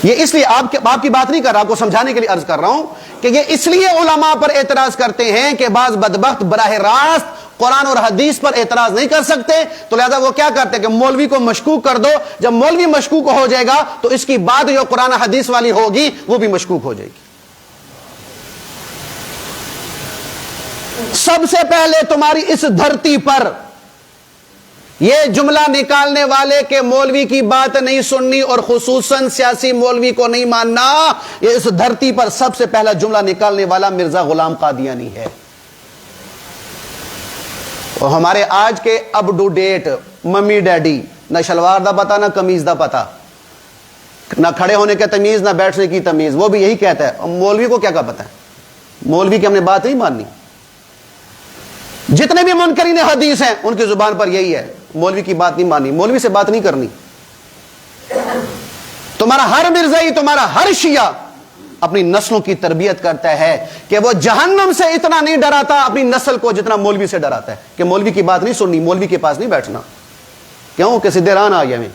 یہ اس لیے آپ کی بات نہیں کر رہا، آپ کو سمجھانے کے لیے عرض کر رہا ہوں کہ یہ اس لیے علماء پر اعتراض کرتے ہیں کہ بعض بدبخت براہ راست قرآن اور حدیث پر اعتراض نہیں کر سکتے، تو لہذا وہ کیا کرتے ہیں کہ مولوی کو مشکوک کر دو۔ جب مولوی مشکوک ہو جائے گا تو اس کی بات جو قرآن حدیث والی ہوگی وہ بھی مشکوک ہو جائے گی۔ سب سے پہلے تمہاری اس دھرتی پر یہ جملہ نکالنے والے کہ مولوی کی بات نہیں سننی اور خصوصاً سیاسی مولوی کو نہیں ماننا، یہ اس دھرتی پر سب سے پہلا جملہ نکالنے والا مرزا غلام قادیانی ہے۔ اور ہمارے آج کے up to date mummy daddy, نہ شلوار دا پتا نہ قمیض دا پتا، نہ کھڑے ہونے کی تمیز نہ بیٹھنے کی تمیز، وہ بھی یہی کہتا ہے. مولوی کو کیا پتا ہے؟ مولوی کی ہم نے بات نہیں ماننی. جتنے بھی منکرین حدیث ہیں ان کی زبان پر یہی ہے، مولوی کی بات نہیں ماننی، مولوی سے بات نہیں کرنی. تمہارا ہر مرزائی، تمہارا ہر شیعہ اپنی نسلوں کی تربیت کرتا ہے کہ وہ جہنم سے اتنا نہیں ڈراتا اپنی نسل کو جتنا مولوی سے ڈراتا ہے، کہ مولوی کی بات نہیں سننی، مولوی کے پاس نہیں بیٹھنا. کیوں کہ سیدھے راہ آ گیا میں.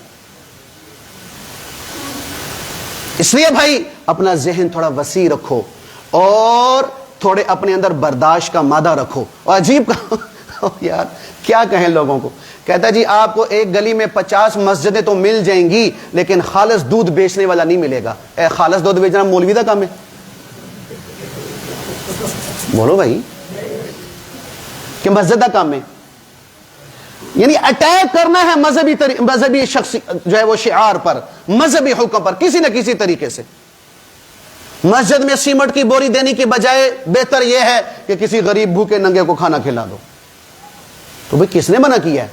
اس لیے بھائی اپنا ذہن تھوڑا وسیع رکھو اور تھوڑے اپنے اندر برداشت کا مادہ رکھو. اور عجیب یار کیا کہیں لوگوں کو، کہتا جی آپ کو ایک گلی میں 50 مسجدیں تو مل جائیں گی لیکن خالص دودھ بیچنے والا نہیں ملے گا. اے خالص دودھ بیچنا مولوی کا کام ہے؟ بولو بھائی کہ مسجد کا کام ہے؟ یعنی اٹیک کرنا ہے مذہبی شخص جو ہے وہ شعار پر، مذہبی حکم پر کسی نہ کسی طریقے سے. مسجد میں سیمنٹ کی بوری دینے کی بجائے بہتر یہ ہے کہ کسی غریب بھوکے ننگے کو کھانا کھلا دو. تو بھئی کس نے منع کیا ہے؟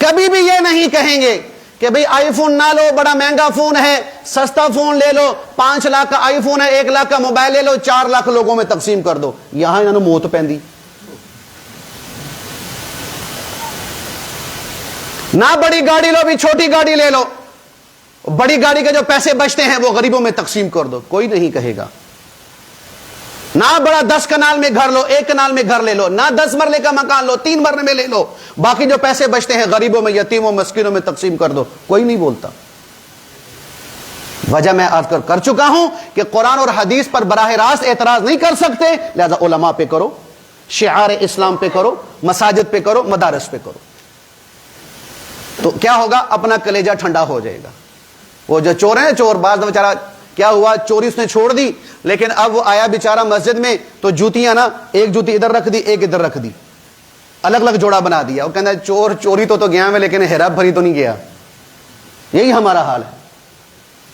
کبھی بھی یہ نہیں کہیں گے کہ بھئی آئی فون نہ لو، بڑا مہنگا فون ہے، سستا فون لے لو، 5 لاکھ کا آئی فون ہے، 1 لاکھ کا موبائل لے لو، 4 لاکھ لوگوں میں تقسیم کر دو. یہاں انہوں نے موت پہن دی. نہ بڑی گاڑی لو بھی چھوٹی گاڑی لے لو، بڑی گاڑی کے جو پیسے بچتے ہیں وہ غریبوں میں تقسیم کر دو. کوئی نہیں کہے گا. نہ بڑا 10 کنال میں گھر لو، 1 کنال میں گھر لے لو، نہ 10 مرلے کا مکان لو، 3 مرلے میں لے لو، باقی جو پیسے بچتے ہیں غریبوں میں، یتیموں، مسکینوں میں تقسیم کر دو. کوئی نہیں بولتا. وجہ میں آج کر چکا ہوں کہ قرآن اور حدیث پر براہ راست اعتراض نہیں کر سکتے، لہذا علماء پہ کرو، شعار اسلام پہ کرو، مساجد پہ کرو، مدارس پہ کرو. تو کیا ہوگا؟ اپنا کلیجہ ٹھنڈا ہو جائے گا. وہ جو چور ہیں، چور باز بیچارہ کیا ہوا، چوری اس نے چھوڑ دی، لیکن اب وہ آیا بیچارہ مسجد میں تو جوتیاں نا، ایک جوتی ادھر رکھ دی، ایک ادھر رکھ دی، الگ الگ جوڑا بنا دیا. وہ کہنا ہے چور چوری تو گیا میں لیکن ہیرا بھری تو نہیں گیا. یہی ہمارا حال ہے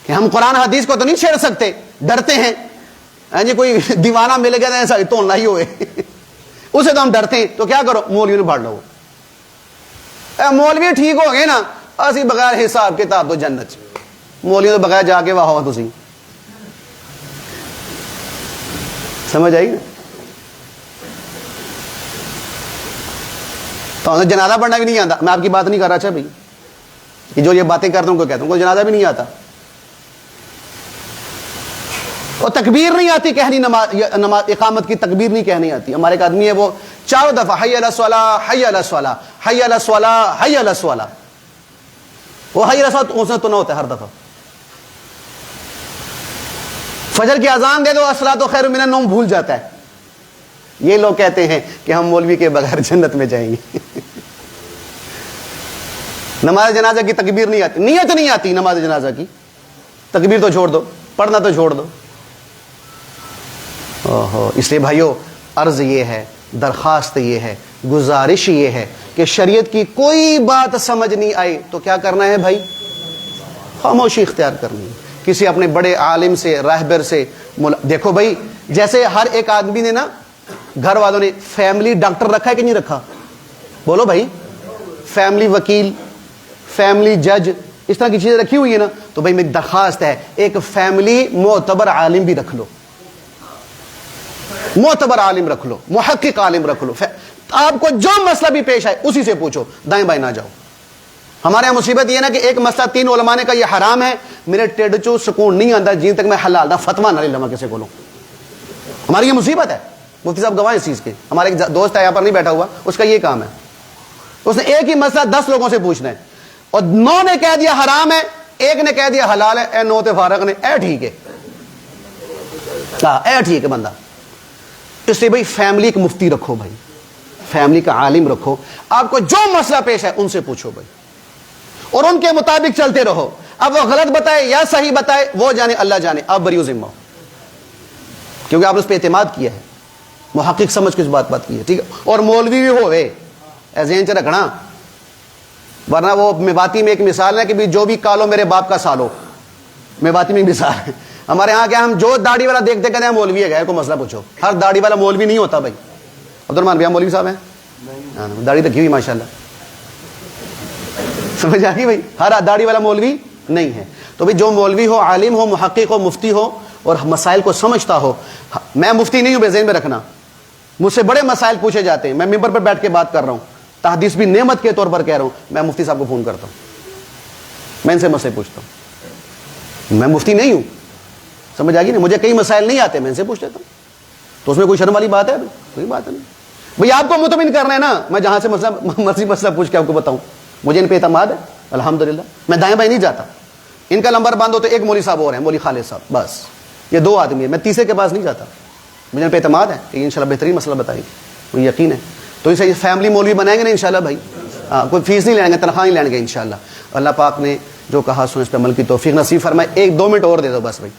کہ ہم قرآن حدیث کو تو نہیں چھیڑ سکتے، ڈرتے ہیں. جی کوئی دیوانہ مل گیا ایسا تو نہ ہی ہوئے اسے تو ہم ڈرتے ہیں. تو کیا کرو؟ مولوی نے پڑھ لو. مولوی ٹھیک ہو گئے نا، اسی بغیر حساب کتاب تو جنت. مولوی تو بغیر جا کے واہ تسی سمجھ آئی نا. تو جنازہ پڑھنا بھی نہیں آتا. میں آپ کی بات نہیں کر رہا. اچھا بھائی کہ جو یہ باتیں کرتا ہوں کو کہتا ہوں کوئی جنازہ بھی نہیں آتا، اور تکبیر نہیں آتی کہنی، نماز اقامت کی تکبیر نہیں کہنی آتی. ہمارے ایک آدمی ہے وہ 4 دفعہ حی علی الصلاۃ، حی علی الصلاۃ، حی علی الصلاۃ، حی علی الصلاۃ. وہ حی علی الصلاۃ اس نے تو نہ ہوتا ہے ہر دفعہ. فجر کی اذان دے دو، الصلاۃ خیر من النوم بھول جاتا ہے. یہ لوگ کہتے ہیں کہ ہم مولوی کے بغیر جنت میں جائیں گے. نماز جنازہ کی تکبیر نہیں آتی، نیت نہیں آتی نماز جنازہ کی. تکبیر تو چھوڑ دو، پڑھنا تو چھوڑ دو. اس لیے بھائیو عرض یہ ہے، درخواست یہ ہے، گزارش یہ ہے کہ شریعت کی کوئی بات سمجھ نہیں آئی تو کیا کرنا ہے بھائی؟ خاموشی اختیار کرنی ہے. کسی اپنے بڑے عالم سے، راہبر سے دیکھو بھائی، جیسے ہر ایک آدمی نے نا، گھر والوں نے فیملی ڈاکٹر رکھا ہے کہ نہیں رکھا؟ بولو بھائی. فیملی وکیل، فیملی جج، اس طرح کی چیزیں رکھی ہوئی ہیں نا. تو بھائی میری درخواست ہے ایک فیملی معتبر عالم بھی رکھ لو، معتبر عالم رکھ لو، محقق عالم رکھ لو. آپ کو جو مسئلہ بھی پیش آئے اسی سے پوچھو، دائیں بائیں نہ جاؤ. ہمارے یہاں مصیبت یہ نا کہ ایک مسئلہ 3 علماء نے کہا یہ حرام ہے، میرے ٹیڈ چو سکون نہیں آتا جن تک میں حلال دا فتویٰ نہ لے لوں کسی کو. ہماری یہ مصیبت ہے. مفتی صاحب گواہ اس چیز کے. ہمارے ایک دوست ہے یہاں پر نہیں بیٹھا ہوا، اس کا یہ کام ہے، اس نے ایک ہی مسئلہ 10 لوگوں سے پوچھنا ہے، اور 9 نے کہہ دیا حرام ہے، ایک نے کہہ دیا حلال ہے. اے 9 تے فارغ نے اے ٹھیک ہے، اے ٹھیک ہے بندہ. اس لیے بھائی فیملی ایک مفتی رکھو بھائی، فیملی کا عالم رکھو. آپ کو جو مسئلہ پیش ہے ان سے پوچھو بھائی، اور ان کے مطابق چلتے رہو. اب وہ غلط بتائے یا صحیح بتائے وہ جانے، اللہ جانے، آپ بریو ذمہ ہو، کیونکہ آپ نے اس پہ اعتماد کیا ہے، محقق سمجھ کے اس بات کی ہے. ٹھیک ہے. اور مولوی بھی ہوئے ذہن سے رکھنا، ورنہ وہ میواتی میں ایک مثال ہے کہ جو بھی کالو میرے باپ کا سالو. میواتی میں مثال ہے. ہمارے ہاں کیا ہم جو داڑھی والا دیکھتے کہتے ہیں مولوی ہے، کوئی مسئلہ پوچھو. ہر داڑھی والا مولوی نہیں ہوتا بھائی. عبدالرحمان بھیا مولوی صاحب ہیں، داڑھی رکھی ہوئی ماشاء اللہ. سمجھ آ گئی بھائی؟ ہر داڑھی والا مولوی نہیں ہے. تو بھائی جو مولوی ہو، عالم ہو، محقق ہو، مفتی ہو اور مسائل کو سمجھتا ہو، میں مفتی نہیں ہوں، بے ذہن میں رکھنا، مجھ سے بڑے مسائل پوچھے جاتے ہیں، میں ممبر پر بیٹھ کے بات کر رہا ہوں، تحدیث بھی نعمت کے طور پر کہہ رہا ہوں، میں مفتی صاحب کو فون کرتا ہوں، میں ان سے مسئلے پوچھتا ہوں. میں مفتی نہیں ہوں، سمجھ آ گئی نا، مجھے کئی مسائل نہیں آتے، میں ان سے پوچھ لیتا ہوں. تو اس میں کوئی شرم والی بات ہے؟ کوئی بات نہیں بھئی. آپ کو مطمئن کرنا ہے نا، میں جہاں سے مسئلہ پوچھ کے آپ کو بتاؤں، مجھے ان پہ اعتماد ہے الحمدللہ. میں دائیں بائیں نہیں جاتا. ان کا نمبر بند ہو تو ایک مولوی صاحب اور ہیں، مولوی خالد صاحب، بس یہ 2 آدمی ہیں، میں تیسرے کے پاس نہیں جاتا. مجھے ان پہ اعتماد ہے کہ انشاءاللہ بہترین مسئلہ بتائیں گے، مجھے یقین ہے. تو اسے فیملی مولوی بنائیں گے نا انشاءاللہ بھائی. کوئی فیس نہیں لیں گے، تنخواہ نہیں لیں گے انشاءاللہ. اللہ پاک نے جو کہا سن اس پہ عمل کی توفیق نصیب فرمائے. 1-2 منٹ اور دے دو بس بھائی.